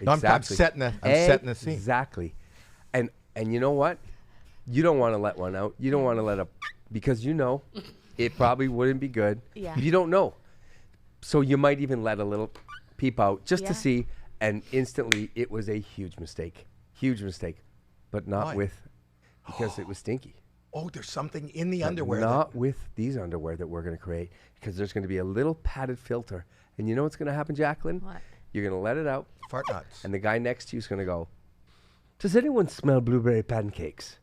No, I'm setting the scene. Exactly. And you know what? You don't want to let one out. You don't want to let because you know it probably wouldn't be good. Yeah. You don't know. So you might even let a little peep out just to Yeah. see, and instantly it was a huge mistake. Huge mistake. But not Why? because it was stinky. Oh, there's something in the But underwear. Not with these underwear that we're going to create, because there's going to be a little padded filter. And you know what's going to happen, Jacqueline? What? You're going to let it out, Fart nuts. and the guy next to you is going to go, "Does anyone smell blueberry pancakes?"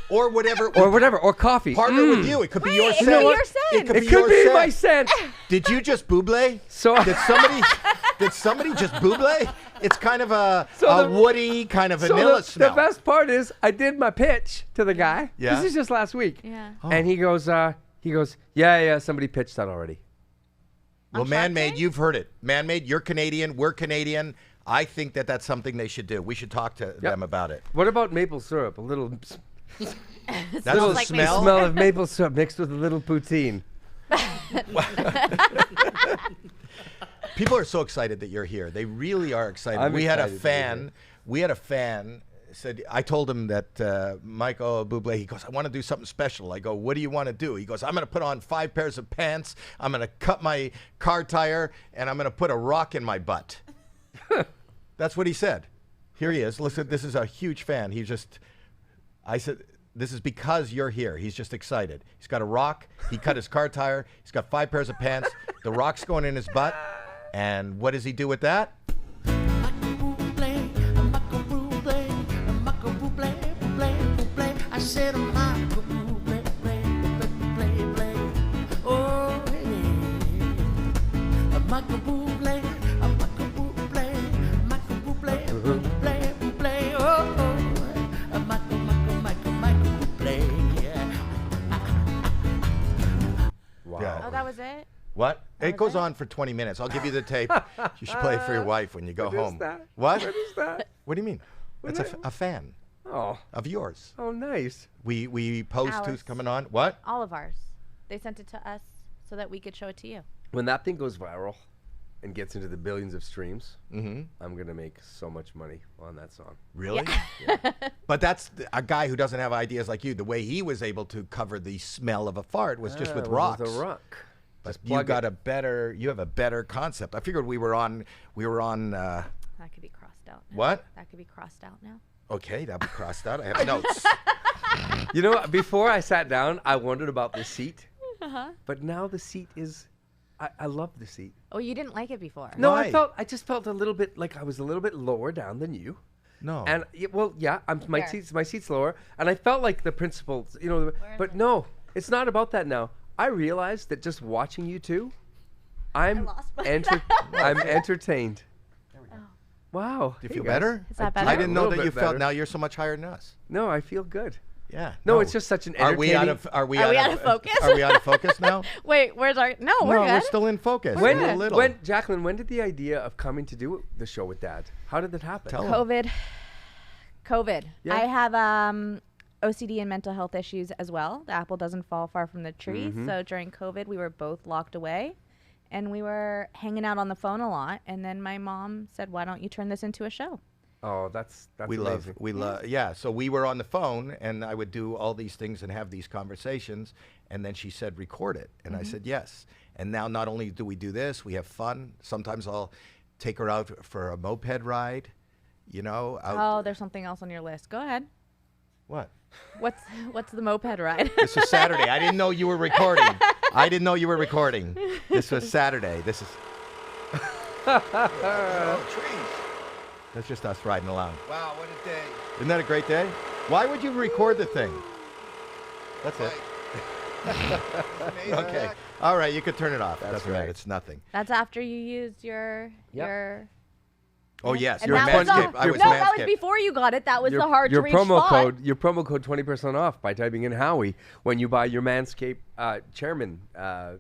Or whatever. Or whatever, or coffee. Partner with you. It could be your it scent. could be your scent. It could It be could your be scent. my scent. Did you just Bublé? So Did somebody just Bublé? It's kind of a So the- woody, kind of So vanilla the smell. best part is I did my pitch to the guy. Yeah. This is just last week. Yeah. And he goes, yeah, somebody pitched that already. Well, On Shark Man-Made, Tank? you've heard it. Man-Made, you're Canadian, we're Canadian. I think that that's something they should do. We should talk to them about it. What about maple syrup? A little That's Smells the like smell. smell of maple syrup mixed with a little poutine. People are so excited that you're here. They really are excited. I'm We had a excited to be fan. We had a fan said. I told him that Michael Bublé. He goes, "I want to do something special." I go, "What do you want to do?" He goes, "I'm going to put on 5 pairs of pants. I'm going to cut my car tire, and I'm going to put a rock in my butt." That's what he said. Here he is. Listen, this is a huge fan. I said, "This is because you're here." He's just excited. He's got a rock. He cut his car tire. He's got 5 pairs of pants. The rock's going in his butt. And what does he do with that? I said, Michael Bublé, oh yeah. Michael Bublé, oh, Michael Bublé, yeah. Wow. Yeah. Oh, that was it? What? It was goes it? on for 20 minutes. I'll give you the tape. You should play it for your wife when you go What is home. that? What? What is that? What do you mean? It's is a fan Oh, of yours. nice. We post who's Ours. coming on. What? All of ours. They sent it to us so that we could show it to you. When that thing goes viral and gets into the billions of streams, I'm going to make so much money on that song. Really? But that's a guy who doesn't have ideas like you. The way he was able to cover the smell of a fart was just with rocks. The rock. But Just plug it. you have a better concept. I figured we were on. That could be crossed out now. What? That could be crossed out now. Okay, that'll be crossed out. I have notes. You know, before I sat down, I wondered about the seat. But now the seat is, I love the seat. Oh, you didn't like it before. No, Why? I just felt a little bit like I was a little bit lower down than you. No. And my Where? seat's lower, and I felt like the principals, but no, it's not about that now. I realized that just watching you two, I'm lost my I'm entertained. Wow. Do you Hey, feel guys. better? Is that better? I didn't know A that little you bit felt. better. Now you're so much higher than us. No, I feel good. Yeah. No, it's just such an Are we out entertaining. of? Are we Are we out out of focus? Are we out of focus now? Wait, where's our... No, we're no, good. we're still in focus. When, We're a little. when Jacqueline, when did the idea of coming to do the show with Dad? How did that happen? Tell 'em. COVID. Yeah. I have OCD and mental health issues as well. The apple doesn't fall far from the tree. So during COVID, we were both locked away. and we were hanging out on the phone a lot. And then my mom said, "Why don't you turn this into a show?" Oh, that's we amazing. love, yeah. So we were on the phone, and I would do all these things and have these conversations. And then she said, record it. And I said, yes. And now not only do we do this, we have fun. Sometimes I'll take her out for a moped ride, you know. Oh, there's something else on your list. Go ahead. What? What's the moped ride? This is Saturday. I didn't know you were recording. This was Saturday. This is... oh, trees. That's just us riding along. Wow, what a day. Isn't that a great day? Why would you record the thing? That's it. Okay. All right, you could turn it off. That's right. It's nothing. That's after you used your... Oh, yes. And You're that was Manscaped. the- I was no, that Manscaped. was before you got it. That was Your- the hard your to reach promo spot. code. Your promo code 20% off by typing in Howie when you buy your Manscaped chairman. That's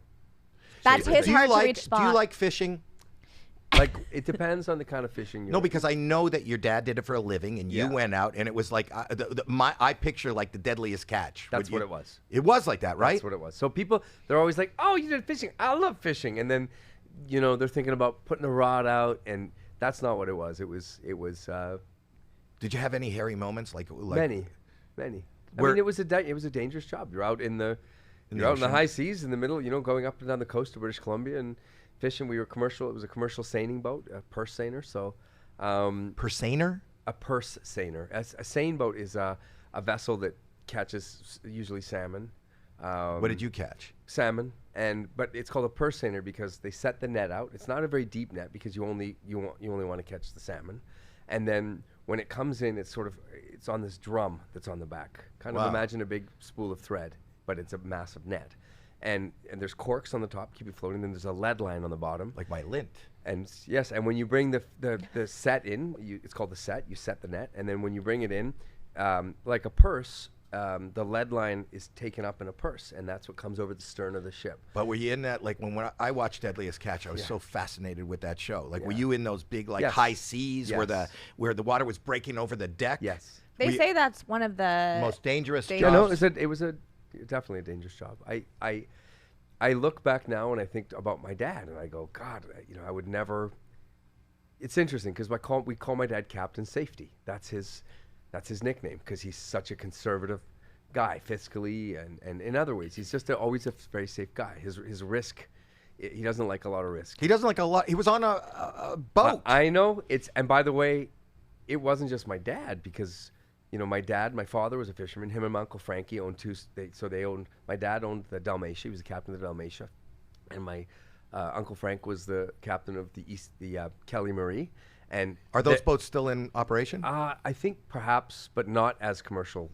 shaver his thing. hard to reach spot. Do you like fishing? Like, it depends on the kind of fishing you're No, because I know that your dad did it for a living, and you went out, and it was like I picture like the deadliest catch. That's what it was. It was like that, right? That's what it was. So people, they're always like, "Oh, you did fishing. I love fishing," and then, you know, they're thinking about putting a rod out, and that's not what it was. It was. Did you have any hairy moments? Like Many. I Where- mean, it was a dangerous job. You're out in the high seas in the middle, you know, going up and down the coast of British Columbia and fishing. We were commercial. It was a commercial seining boat, a purse seiner. So, Persaner? a purse seiner. A seine boat is a vessel that catches usually salmon. What did you catch? Salmon, but it's called a purse seiner because they set the net out. It's not a very deep net because you only want to catch the salmon, and then when it comes in, it's on this drum that's on the back. Kind of Wow. imagine a big spool of thread, but it's a massive net, and there's corks on the top keep it floating. Then there's a lead line on the bottom. Like my lint. And yes, and when you bring the set in, it's called the set. You set the net, and then when you bring it in, like a purse. The lead line is taken up in a purse, and that's what comes over the stern of the ship. But were you in that, like when I watched Deadliest Catch, I was so fascinated with that show. Like, were you in those big, like, Yes. high seas Yes. where the water was breaking over the deck? Yes. They Were you- say that's one of the most dangerous dangerous- Yeah, no, jobs. it was definitely a dangerous job. I look back now and I think about my dad, and I go, God, I would never. It's interesting because we call my dad Captain Safety. That's his nickname because he's such a conservative guy fiscally and in other ways. He's just always a very safe guy. His risk, he doesn't like a lot of risk. He doesn't like a lot. He was on a boat. I know and by the way, it wasn't just my dad because my father was a fisherman. Him and my Uncle Frankie owned my dad owned the Dalmatia. He was the captain of the Dalmatia, and my Uncle Frank was the captain of the Kelly Marie. And Are those boats still in operation? I think perhaps, but not as commercial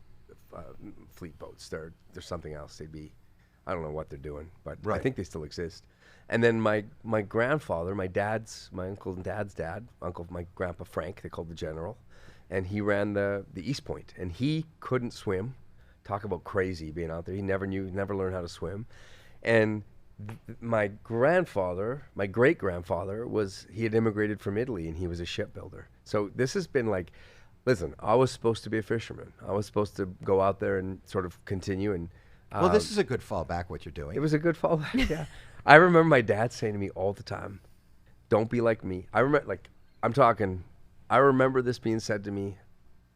fleet boats. There's something else. I don't know what they're doing, but I Right. think they still exist. And then my grandfather, my uncle and dad's dad, my grandpa Frank, they called the General, and he ran the East Point, and he couldn't swim. Talk about crazy being out there. He never learned how to swim. And my great grandfather he had immigrated from Italy, and he was a shipbuilder. So this has been like, listen, I was supposed to be a fisherman. I was supposed to go out there and sort of continue. And well, this is a good fallback, what you're doing. it was a good fallback. Yeah, I remember my dad saying to me all the time, "Don't be like me." I remember this being said to me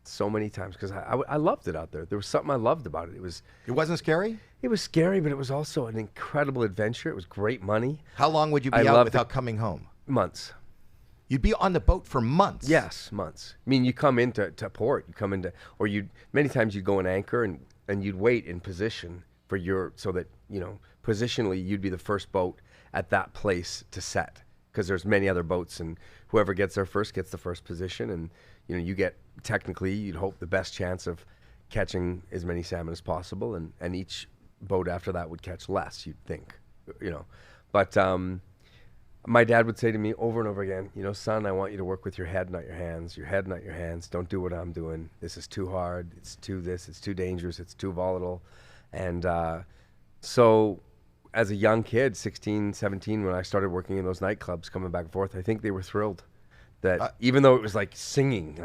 so many times because I loved it out there. There was something I loved about it. It wasn't scary? It was scary, but it was also an incredible adventure. It was great money. How long would you be I out loved without coming home? Months. You'd be on the boat for months? Yes, months. I mean, you come into port, many times you'd go and anchor and you'd wait in position so that, positionally you'd be the first boat at that place to set because there's many other boats and whoever gets there first gets the first position and, you get technically, you'd hope the best chance of catching as many salmon as possible and each boat after that would catch less, you'd think, But, my dad would say to me over and over again, son, I want you to work with your head, not your hands. Your head, not your hands. Don't do what I'm doing. This is too hard. It's too dangerous. It's too volatile. And so as a young kid, 16, 17, when I started working in those nightclubs coming back and forth, I think they were thrilled that even though it was like singing,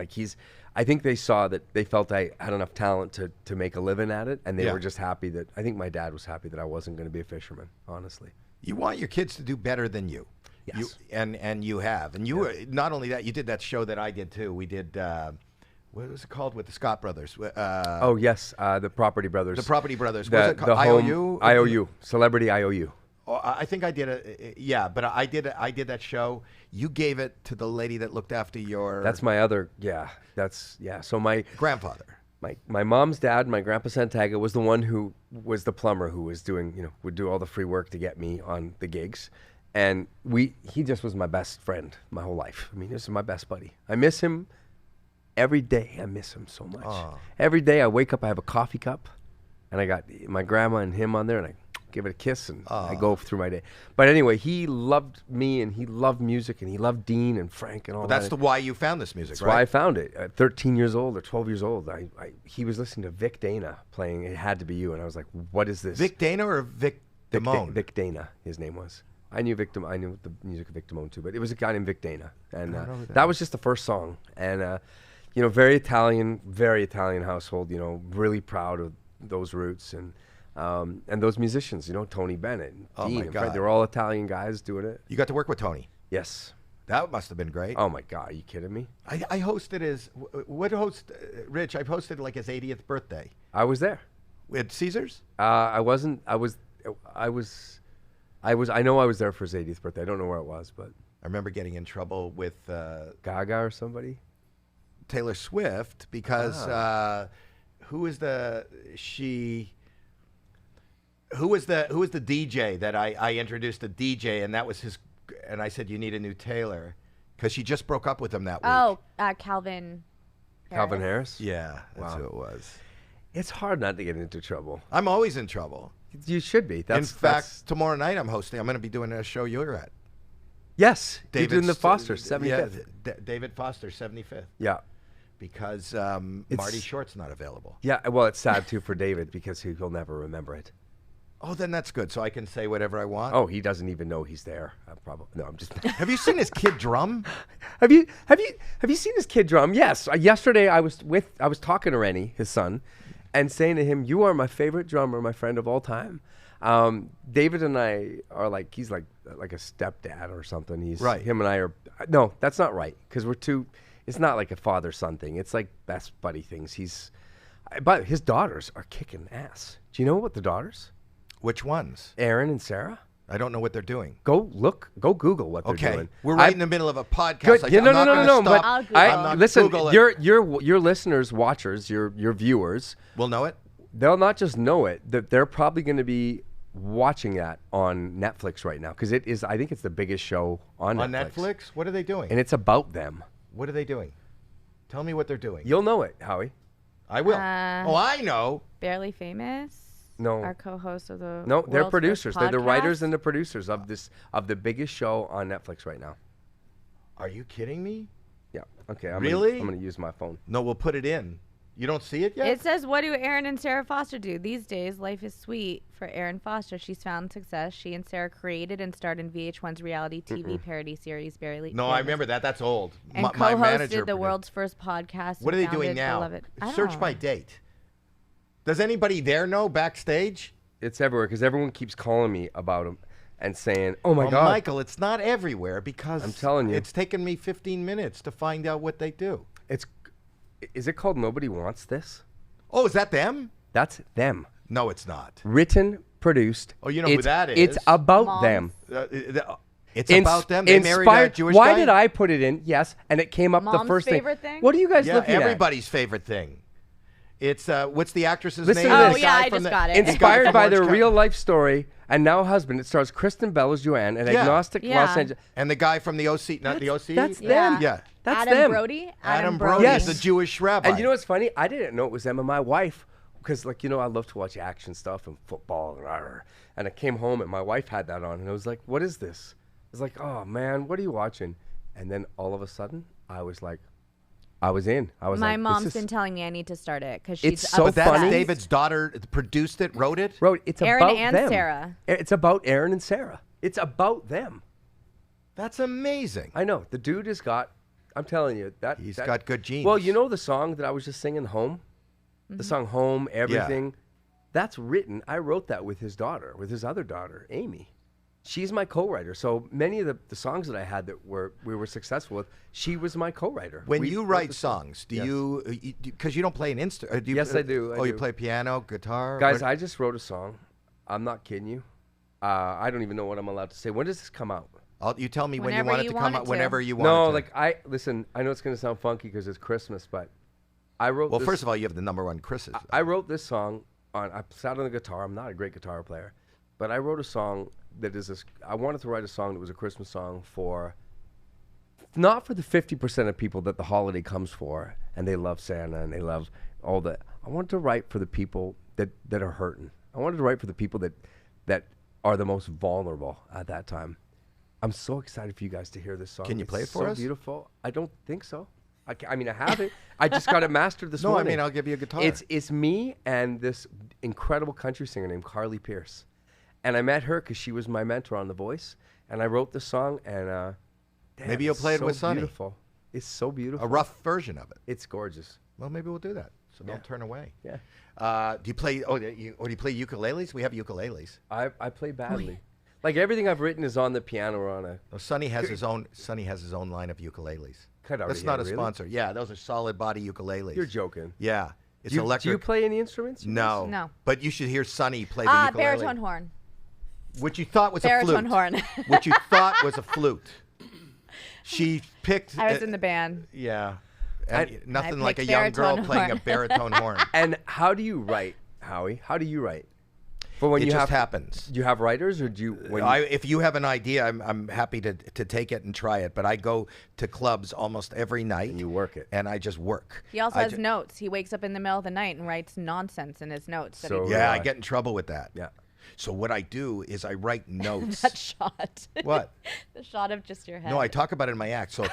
I think they saw that they felt I had enough talent to make a living at it. And they were just happy I think my dad was happy that I wasn't going to be a fisherman, honestly. You want your kids to do better than you. Yes. And you have. And you were, not only that, you did that show that I did too. We did, what was it called with the Scott brothers? Oh, yes, the Property Brothers. The Property Brothers. The, What was it called? the home- IOU? IOU. Celebrity IOU. Oh, I think I did it. Yeah, but I did that show. You gave it to the lady that looked after your That's my other, So my grandfather. my mom's dad, my grandpa Santaga, was the one who was the plumber who was doing, would do all the free work to get me on the gigs. And he just was my best friend my whole life. I mean, this is my best buddy. I miss him every day. I miss him so much. Every day I wake up, I have a coffee cup, and I got my grandma and him on there, and I give it a kiss, and I go through my day. But anyway, he loved me, and he loved music, and he loved Dean and Frank and all That's that. why you found this music, That's right? why I found it. At 13 years old or 12 years old, he was listening to Vic Dana playing It Had to Be You, and I was like, what is this? Vic Dana or Vic Damone? Vic Dana, his name was. I knew I knew the music of Vic Damone too, but it was a guy named Vic Dana, and that was just the first song. And very Italian household. Really proud of those roots and those musicians. Tony Bennett, and Oh, Dean, my and Fred, God. they were all Italian guys doing it. You got to work with Tony. Yes. That must have been great. Oh my God, are you kidding me? I hosted Rich, I hosted like his 80th birthday. I was there. At Caesars? I wasn't. I know I was there for his 80th birthday. I don't know where it was, but I remember getting in trouble with Gaga or somebody. Taylor Swift because who was the DJ that I introduced a DJ, and that was his, and I said, you need a new Taylor because she just broke up with him that week. Oh, Calvin. Calvin Harris. Yeah, that's Wow. who it was. It's hard not to get into trouble. I'm always in trouble. You should be. In fact, tomorrow night I'm hosting. I'm going to be doing a show you're at. yes, you're doing the David's- Foster 75th. Yeah, David Foster 75th. Yeah. Because Marty Short's not available. Yeah, well, it's sad too for David because he'll never remember it. Oh, then that's good. So I can say whatever I want. Oh, he doesn't even know he's there. Probably no. I'm just. Have you seen his kid drum? Have you seen his kid drum? Yes. Yesterday I was talking to Rennie, his son, and saying to him, "You are my favorite drummer, my friend of all time." David and I are like he's like a stepdad or something. He's Right. Him and I are no, that's not right because we're two. It's not like a father-son thing. It's like best buddy things. But his daughters are kicking ass. Do you know what the daughters? Which ones? Aaron and Sarah. I don't know what they're doing. Go Google what they're Okay, doing. we're right in the middle of a podcast. Good. Yeah, I'm not no. gonna But stop. I'll Google. I'm not listen, Google it. your listeners, watchers, your viewers, We'll know it. they'll not just know it. They're probably going to be watching that on Netflix right now because it is. I think it's the biggest show on On Netflix? What are they doing? and it's about them. What are they doing? Tell me what they're doing. You'll know it, Howie. I will. Uh, Oh, I know. Barely Famous. No. Our co-host of the No, they're world's first producers. They're the writers podcast. and the producers of the biggest show on Netflix right now. Are you kidding me? Yeah. Okay. Really? I'm gonna use my phone. No, we'll put it in. You don't see it yet? It says, what do Aaron and Sarah Foster do? These days, life is sweet for Aaron Foster. She's found success. She and Sarah created and starred in VH1's reality TV parody series, Barely No, Famous. I remember that. That's old. And My co-hosted manager the produced- world's first podcast. What are and they doing founded now? Beloved. I don't Search know. by date. Does anybody there know backstage? It's everywhere because everyone keeps calling me about them and saying, "Oh my Well, God, Michael, it's not everywhere because I'm telling you. it's taken me 15 minutes to find out what they do. Is it called Nobody Wants This?" Oh, is that them? That's them. No, it's not. Written, produced. Oh, you know who that It's is. about Moms. them. It's about them. They married a Jewish Why guy. did I put it in? Yes, and it came up the Mom's first favorite thing? What are you guys Yeah, looking everybody's favorite thing. It's what's the actress's Listen name? to The this. Oh, yeah, guy I from just the- got it. at? Inspired from by Orange their County. real life story and now husband. It stars Kristen Bell as Joanne, an Yeah. agnostic Yeah. Los Angeles. And the guy from the OC, not the OC. That's Yeah. them. Yeah. That's Adam them. Brody. Adam Brody, Yes. the Jewish rabbi. And you know what's funny? I didn't know it was them. And my wife, because I love to watch action stuff and football and I came home and my wife had that on and I was like, "What is this?" I was like, "Oh man, what are you watching?" And then all of a sudden, I was like, I was in. I was My like, mom's this been is telling me I need to start it because It's she's so But that's funny. David's daughter produced it, wrote it. Bro, it's Aaron about and them. Sarah. It's about Aaron and Sarah. It's about them. That's amazing. I know. The dude has got, I'm telling you, He's got good genes. Well, you know the song that I was just singing, Home? The song Home, Everything? That's written. I wrote that with his daughter, with his other daughter, Amy. she's my co-writer. So many of the songs that I had that we were successful with, she was my co-writer. When We you wrote write the song. songs, do Yes. you because you don't play an instrument? Yes, I do. You play piano, guitar, Guys, What- I just wrote a song. I'm not kidding you. I don't even know what I'm allowed to say. When does this come out? you tell me when you Whenever want it you to want come it out. to. Whenever you want. No, it to. like listen. I know it's gonna sound funky because it's Christmas, but I wrote. Well, this, first of all, you have the number one Chris's. I wrote this song I sat on the guitar. I'm not a great guitar player, but I wrote a song that is I wanted to write a song that was a Christmas song for, not for the 50% of people that the holiday comes for, and they love Santa and they love all that. I wanted to write for the people that are hurting. I wanted to write for the people that are the most vulnerable at that time. I'm so excited for you guys to hear this song. Can you play it for so us? Beautiful. I don't think so. I mean, I have it. I just got it mastered this No, I morning. mean, I'll give you a guitar. It's me and this incredible country singer named Carly Pierce, and I met her because she was my mentor on The Voice, and I wrote the song. And damn, Maybe you'll it's play it so with Sonny. Beautiful. It's so beautiful. a rough version of it. It's gorgeous. Well, maybe we'll do that. So don't turn away. Yeah. Do you play? Do you play ukuleles? We have ukuleles. I play badly. Like everything I've written is on the piano or on a. Oh, Sonny has his own. Sonny has his own line of ukuleles. Cut out That's of not here, a really? sponsor. Yeah, those are solid body ukuleles. You're joking. Yeah, it's Do electric. you play any instruments? No. No. But you should hear Sonny play the ukulele. Baritone horn. Which you thought was a Baritone flute. horn. Which you thought was a flute. She picked. I was in the band. Yeah. And nothing I like a picked young girl baritone playing a horn. baritone horn. And how do you write, Howie? How do you write? For when It you just have happens. Do you have writers, or do you? When you If you have an idea, I'm happy to take it and try it. But I go to clubs almost every night. And you work it. And I just work. He also I has ju- notes. He wakes up in the middle of the night and writes nonsense in his notes. that So- he Yeah, I Right. get in trouble with that. Yeah. So what I do is I write notes. that shot. What? The shot of just your head. No, I talk about it in my act. So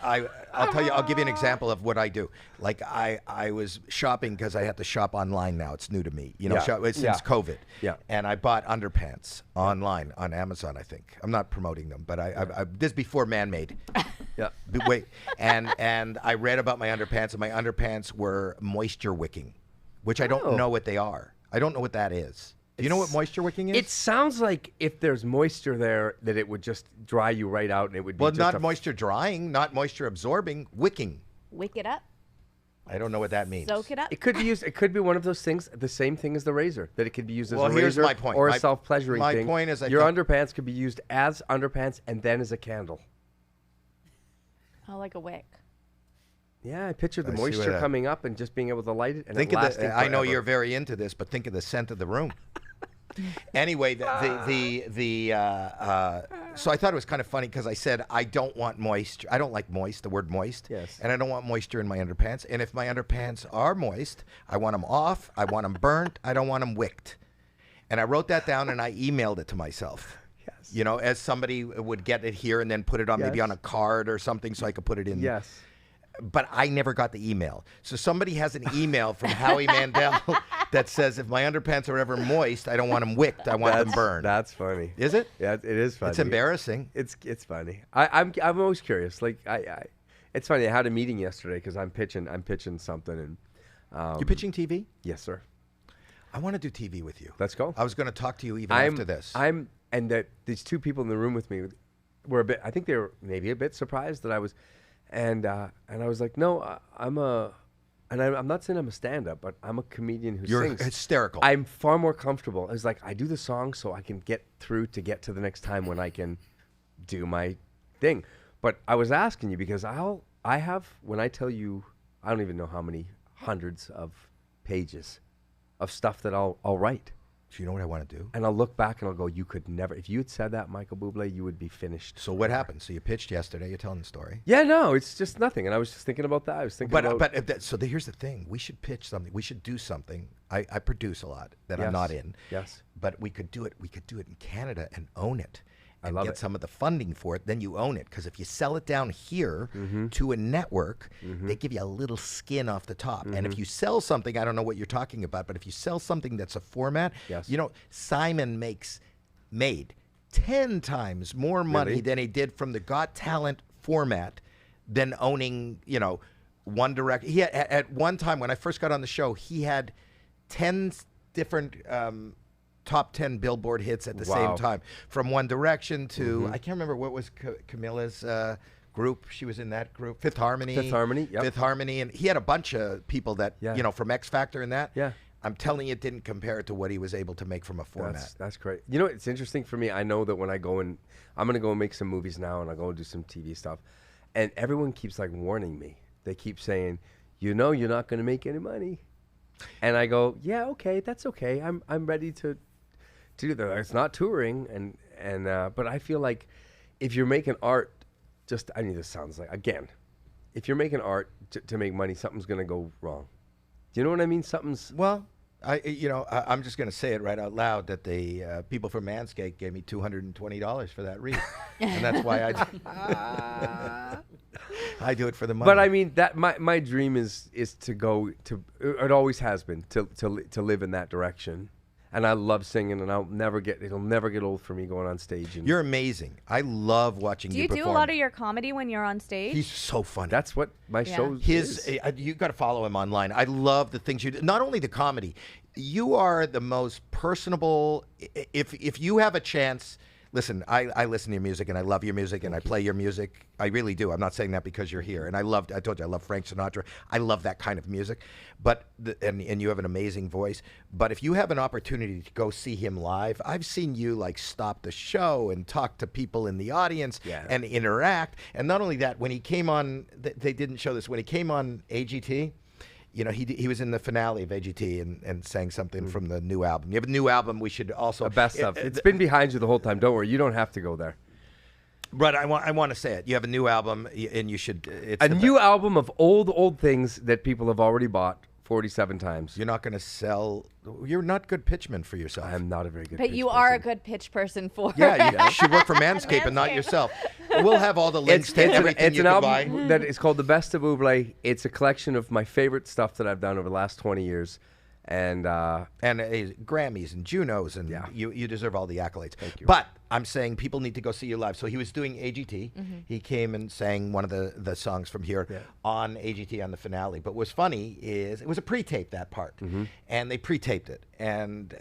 I'll tell you, I'll give you an example of what I do. Like I was shopping because I have to shop online now. It's new to me, Yeah. since Yeah. COVID. Yeah. And I bought underpants online on Amazon, I think. I'm not promoting them, but I this is before Man-Made. Yeah. Wait, and I read about my underpants, and my underpants were moisture wicking, which I don't Oh. know what they are. I don't know what that is. Do you know what moisture wicking is? It sounds like if there's moisture there, that it would just dry you right out, and it would be well, just not moisture drying, not moisture absorbing, wicking. Wick it up. I don't know what that means. Soak it up. It could be used. It could be one of those things. The same thing as the razor. That it could be used as Well, a here's razor my point. or a My- self-pleasuring my thing. point is I your think- underpants could be used as underpants and then as a candle. Oh, like a wick. Yeah, I pictured the I see what moisture that- coming up and just being able to light it and Think it of lasting the. I know forever. you're very into this, but think of the scent of the room. Anyway, so I thought it was kind of funny because I said I don't want moisture. I don't like moist. The word moist. Yes. And I don't want moisture in my underpants. And if my underpants are moist, I want them off. I want them burnt. I don't want them wicked. And I wrote that down and I emailed it to myself. Yes. You know, as somebody would get it here and then put it on maybe Yes. on a card or something so I could put it in. Yes. But I never got the email. So somebody has an email from Howie Mandel that says if my underpants are ever moist, I don't want them wicked. I want them burned. That's funny. Is it? Yeah, it is funny. It's embarrassing. It's funny. I'm always curious. Like it's funny. I had a meeting yesterday because I'm pitching something and. You pitching TV? Yes, sir. I want to do TV with you. Let's go. I was going to talk to you even after this. And that these two people in the room with me were a bit. I think they were maybe a bit surprised that I was, and I was like, no, I'm not saying I'm a stand-up, but I'm a comedian who You're sings. hysterical. I'm far more comfortable. I was like, I do the song so I can get through to get to the next time when I can do my thing. But I was asking you because I have when I tell you, I don't even know how many hundreds of pages of stuff that I'll write. Do you know what I want to do? And I'll look back and I'll go, you could never, if you had said that, Michael Bublé, you would be finished. So what happened? So you pitched yesterday. You're telling the story. Yeah, no, it's just nothing. And I was just thinking about that. I was thinking about. Here's the thing. We should pitch something. We should do something. I produce a lot that I'm Yes. not in. Yes. But we could do it. We could do it in Canada and own it. And love get it. some of the funding for it, then you own it. Because if you sell it down here Mm-hmm. to a network, they give you a little skin off the top. And if you sell something, I don't know what you're talking about, but if you sell something that's a format, Yes. you know, Simon made 10 times more money Really? than he did from the Got Talent format than owning, you know, One Direction. He had, at one time when I first got on the show, he had 10 different top 10 Billboard hits at the same time. From One Direction to I can't remember what was Camilla's group. She was in that group, Fifth Harmony. Fifth Harmony, yep. Fifth Harmony, and he had a bunch of people that you know from X Factor and that. Yeah. I'm telling you, it didn't compare to what he was able to make from a format. That's great. You know, it's interesting for me. I know that when I go and I'm going to go and make some movies now, and I'll go and do some TV stuff, and everyone keeps like warning me. They keep saying, you know, you're not going to make any money, and I go, yeah, okay, that's okay. I'm ready to do that. It's not touring, and but I feel like if you're making art, I mean, this sounds like again, if you're making art to make money, something's going to go wrong. Do you know what I mean? I'm just going to say it right out loud that the people from Manscaped gave me $220 for that wreath, and that's why I do it for the money. But I mean, that my dream is to go to. It always has been to live in that direction. And I love singing, and it'll never get old for me going on stage. And you're amazing. I love watching you perform. Do you do a lot of your comedy when you're on stage? He's so funny. That's what my show is. You got to follow him online. I love the things you do. Not only the comedy, you are the most personable. If you have a chance, listen, I listen to your music, and I love your music, and I play your music. I really do. I'm not saying that because you're here. And I told you, I love Frank Sinatra. I love that kind of music. But and you have an amazing voice. But if you have an opportunity to go see him live, I've seen you like stop the show and talk to people in the audience and interact. And not only that, when he came on, they didn't show this, when he came on AGT, you know, he was in the finale of AGT and sang something from the new album. You have a new album. We should also the best stuff. It's been behind you the whole time. Don't worry, you don't have to go there. But I want to say it. You have a new album, and you should. It's a new album of old things that people have already bought 47 times. You're not going to sell. You're not good pitchman for yourself. I am not a very good. But you are a good pitch person for. Yeah, you should work for Manscaped and not yourself. We'll have all the links to everything it's you an can album buy. that is called The Best of Bublé. It's a collection of my favorite stuff that I've done over the last 20 years. And Grammys and Junos, and you deserve all the accolades. Thank you. But I'm saying people need to go see you live. So he was doing AGT. He came and sang one of the songs from here on AGT on the finale. But what's funny is it was a pre-tape, that part, and they pre-taped it. And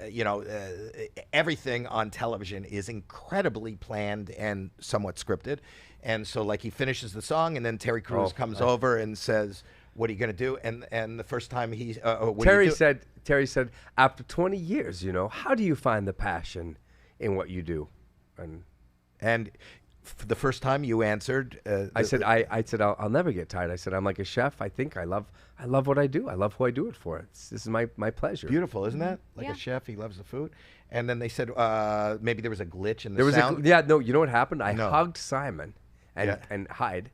everything on television is incredibly planned and somewhat scripted. And so like he finishes the song, and then Terry Crews comes over and says, what are you going to do? And the first time Terry said, after 20 years, you know, how do you find the passion in what you do? And the first time you answered, I said, I'll never get tired. I said, I'm like a chef. I think I love what I do. I love who I do it for. This is my pleasure. Beautiful, isn't that? Like a chef, he loves the food. And then they said maybe there was a glitch in the sound. You know what happened? I hugged Simon and Hyde,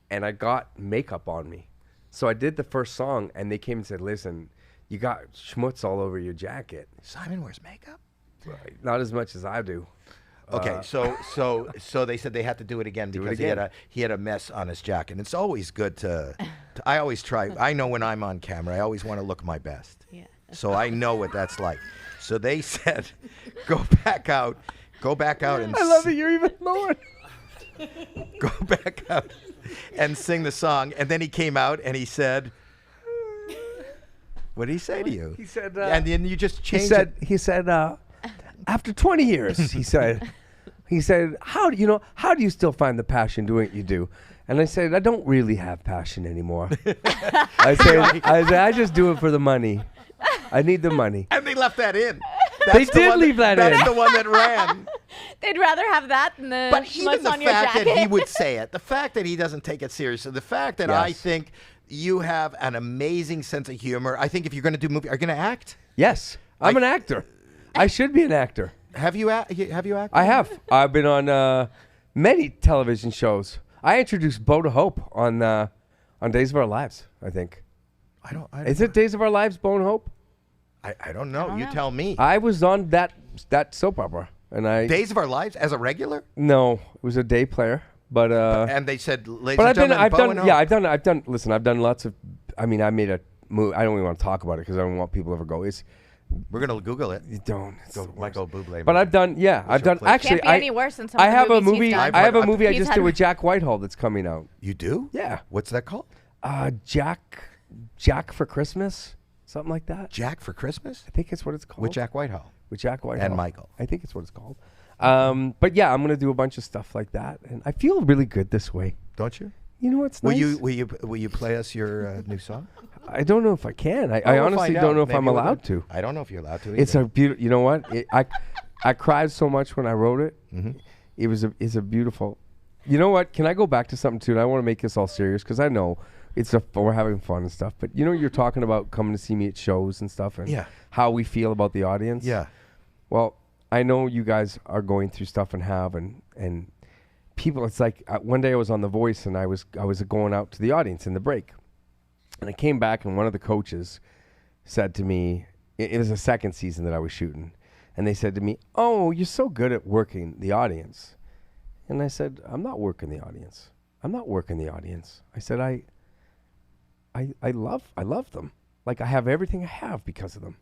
and I got makeup on me. So I did the first song, and they came and said, listen, you got schmutz all over your jacket. Simon wears makeup? Right. Not as much as I do. Okay, so they said they had to do it again because he had a mess on his jacket. And it's always good to I always try. I know when I'm on camera, I always want to look my best. Yeah. So I know what that's like. So they said, go back out and I love it. You're even lower. Go back out and sing the song. And then he came out and he said, what did he say to you? He said, and then you just changed it. He said, after 20 years, he said, how do you still find the passion doing what you do? And I said, I don't really have passion anymore. I said, I just do it for the money. I need the money. And they left that in. They did leave that in. That's the one that ran. They'd rather have that than the schmutz on your jacket. But even the fact that he would say it, the fact that he doesn't take it seriously, the fact that I think you have an amazing sense of humor. I think if you're going to do movie, are you going to act? Yes, I'm an actor. I should be an actor. Have you acted? I have. I've been on many television shows. I introduced Bo to Hope on Days of Our Lives, I think. I don't Is it Days of Our Lives, Bo and Hope? I don't know. You tell me. I was on that soap opera, and Days of Our Lives as a regular? No, it was a day player. But and they said, ladies and gentlemen, I've done. Listen, I've done lots of. I mean, I made a movie. I don't even want to talk about it because I don't want people to ever go. We're gonna Google it. You don't. Michael Bublé. But I've done. Yeah, I've done. Actually, can't be any worse than some I of the have a movies movie. he's done. I have a movie I He's just had- did with Jack Whitehall that's coming out. You do? Yeah. What's that called? Jack for Christmas, something like that. Jack for Christmas? I think it's what it's called. With Jack Whitehall. with Jack Whitehall. And Michael. I think it's what it's called. But yeah, I'm going to do a bunch of stuff like that. And I feel really good this way. Don't you? You know what's Will nice? will you play us your new song? I don't know if I can. I We'll honestly find don't out. know if Maybe I'm we'll allowed do- to. I don't know if you're allowed to. It's either. a beautiful. You know what? I cried so much when I wrote it. Mm-hmm. It's a beautiful. You know what? Can I go back to something too? And I want to make this all serious because I know we're having fun and stuff. But you know, you're talking about coming to see me at shows and stuff, and Yeah. how we feel about the audience. Yeah. Well, I know you guys are going through stuff and people. It's like one day I was on The Voice and I was going out to the audience in the break, and I came back and one of the coaches said to me, it was the second season that I was shooting, and they said to me, "Oh, you're so good at working the audience," and I said, "I'm not working the audience. I'm not working the audience." I said, I love them. Like I have everything I have because of them.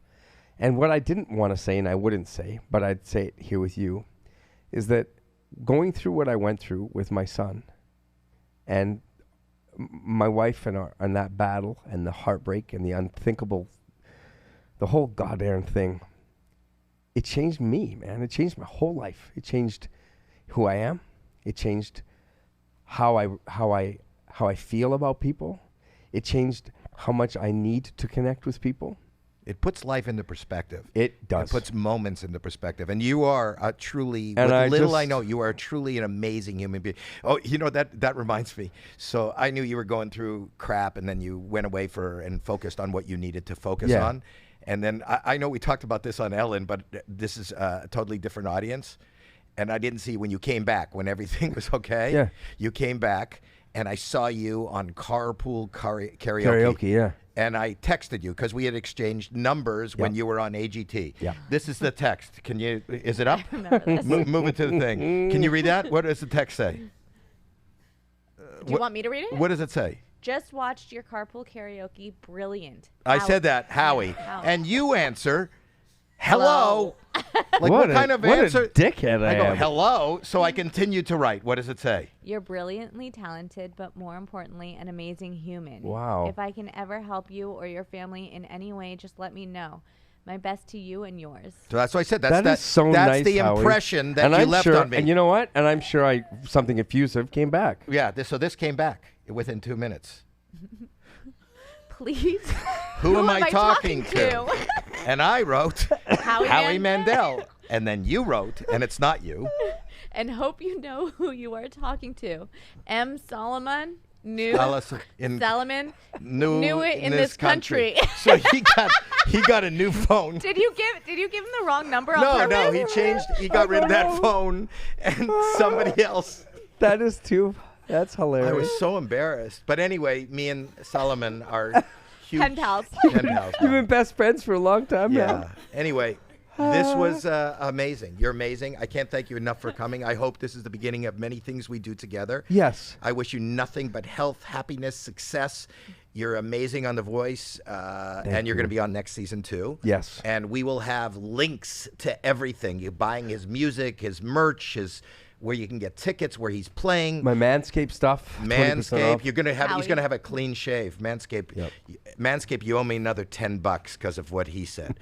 And what I didn't want to say, and I wouldn't say, but I'd say it here with you, is that going through what I went through with my son and my wife and that battle and the heartbreak and the unthinkable, the whole goddamn thing, it changed me, man. It changed my whole life. It changed who I am. It changed how I feel about people. It changed how much I need to connect with people. It puts life into perspective. It does. It puts moments into perspective. And you are truly, And with little I just- know, you are truly an amazing human being. Oh, you know, that reminds me. So I knew you were going through crap, and then you went away and focused on what you needed to focus Yeah. on. And then I know we talked about this on Ellen, but this is a totally different audience. And I didn't see when you came back, when everything was okay. Yeah. You came back, and I saw you on Carpool Karaoke. Karaoke, yeah. And I texted you because we had exchanged numbers when you were on AGT. Yeah. This is the text. Is it up? Remember this. Move it to the thing. Can you read that? What does the text say? Do you want me to read it? What does it say? Just watched your carpool karaoke. Brilliant. I Howie. said that, Howie. Howie. And you answer, hello. Like what kind of what answer? a dickhead I I go, am. hello. So I continue to write. What does it say? You're brilliantly talented, but more importantly, an amazing human. Wow. If I can ever help you or your family in any way, just let me know. My best to you and yours. So that's what I said. That's That is so that's nice, the Howie. impression that And you I'm left sure, on me. And you know what? And I'm sure something effusive came back. Yeah. So this came back within 2 minutes. Please. Who am I talking to? And I wrote Howie Mandel. And then you wrote, and it's not you. And hope you know who you are talking to. M. Solomon knew Solomon knew it in this country. So he got a new phone. Did you give him the wrong number on No, purpose? he got rid of that phone, and somebody else. That is that's hilarious. I was so embarrassed. But anyway, me and Solomon are huge. Pen pals. Pen pals. You've been best friends for a long time Yeah. now. Anyway, this was amazing. You're amazing. I can't thank you enough for coming. I hope this is the beginning of many things we do together. Yes. I wish you nothing but health, happiness, success. You're amazing on The Voice, and you're going to be on next season too. Yes. And we will have links to everything. You're buying his music, his merch, where you can get tickets, where he's playing. My Manscaped stuff. 20% Manscaped, off. you're gonna have. He's Howie. gonna have a clean shave. Manscaped, Manscaped, you owe me another $10 because of what he said.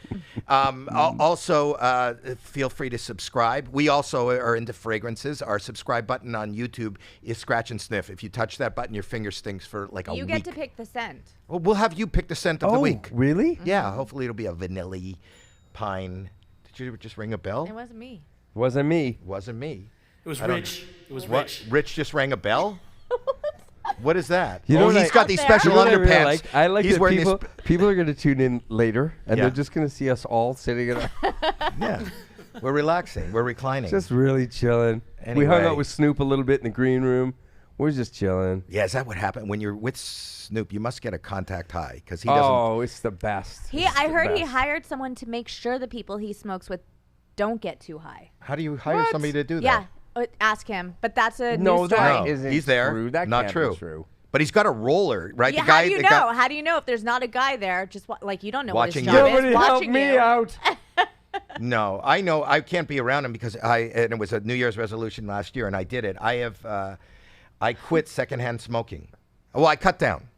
Also, feel free to subscribe. We also are into fragrances. Our subscribe button on YouTube is Scratch and Sniff. If you touch that button, your finger stinks for like a You week. get to pick the scent. Well, we'll have you pick the scent of the week. Really? Yeah, hopefully it'll be a vanilla, pine. Did you just ring a bell? It wasn't me. Wasn't me. Wasn't me. It was I don't- Rich. It was What? Rich. Rich just rang a bell? What is that? You know what he's I- got these Out there. special You know what I really underpants. like? I like he's that wearing people are going to tune in later, and Yeah. they're just going to see us all sitting in Yeah. We're relaxing. We're reclining. just really chilling. We hung Anyway. out with Snoop a little bit in the green room. We're just chilling. Yeah, is that what happened? When you're with Snoop, you must get a contact high because he doesn't. Oh, it's the best. I heard he best. hired someone to make sure the people he smokes with don't get too high. How do you hire What? somebody to do Yeah, that? ask him. But that's a No, new story. that No, isn't he's there. true. That Not can't true. be true. But he's got a roller, right? Yeah, the guy, how do you the know? guy- How do you know if there's not a guy there? Just like you don't know Watching what his you. job Somebody is. help Watching me you. out. No, I know. I can't be around him because and it was a New Year's resolution last year, and I did it. I quit secondhand smoking. Well, I cut down.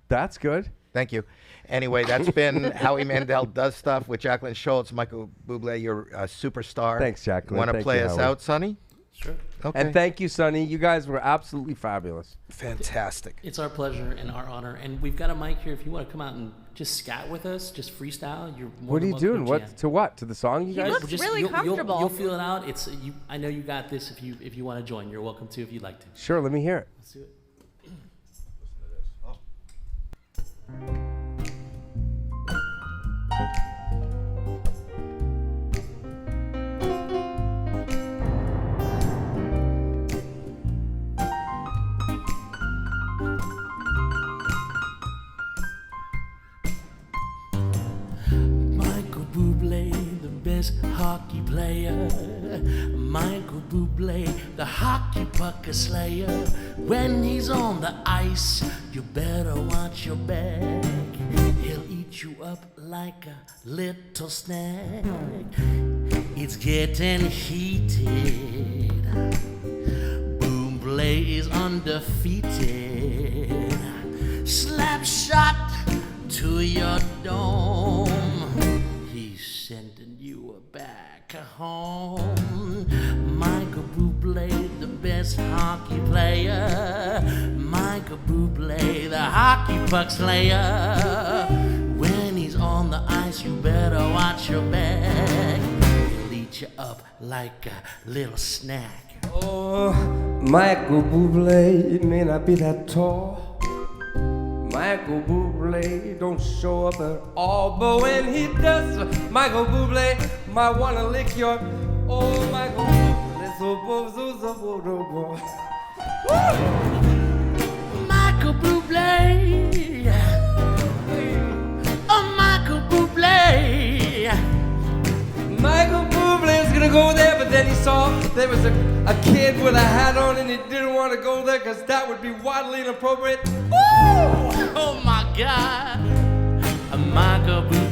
That's good. Thank you. Anyway, that's been Howie Mandel Does Stuff with Jacqueline Schultz. Michael Bublé, you're a superstar. Thanks, Jacqueline. Want to Thank play you, us Howie. out, Sonny? Sure. Okay. And thank you, Sonny. You guys were absolutely fabulous. Fantastic. It's our pleasure and our honor. And we've got a mic here if you want to come out and just scat with us, just freestyle. You're more What are than you welcome doing? to What jam. to what? To the song, you He guys? looks really comfortable. You'll feel it out. It's you. I know you got this. If you want to join, you're welcome to. If you'd like to. Sure. Let me hear it. Let's do it. Michael Bublé, the best hockey player. Michael Bublé, the hockey puck slayer. When he's on the ice, you better watch your back. He'll eat you up like a little snack. It's getting heated. Bublé is undefeated. Slap shot to your dome. He's sending you back home. Michael Bublé, the best hockey player. Michael Bublé, the hockey puck slayer. When he's on the ice, you better watch your back. He'll eat you up like a little snack. Oh, Michael Bublé may not be that tall. Michael Bublé don't show up at all, but when he does, Michael Bublé might wanna lick your. Oh, Michael Bublé, Michael Bublé. Oh, Michael Bublé. Michael Bublé's gonna go there, but then he saw there was a kid with a hat on, and he didn't want to go there because that would be wildly inappropriate. Oh my God. Michael Bublé.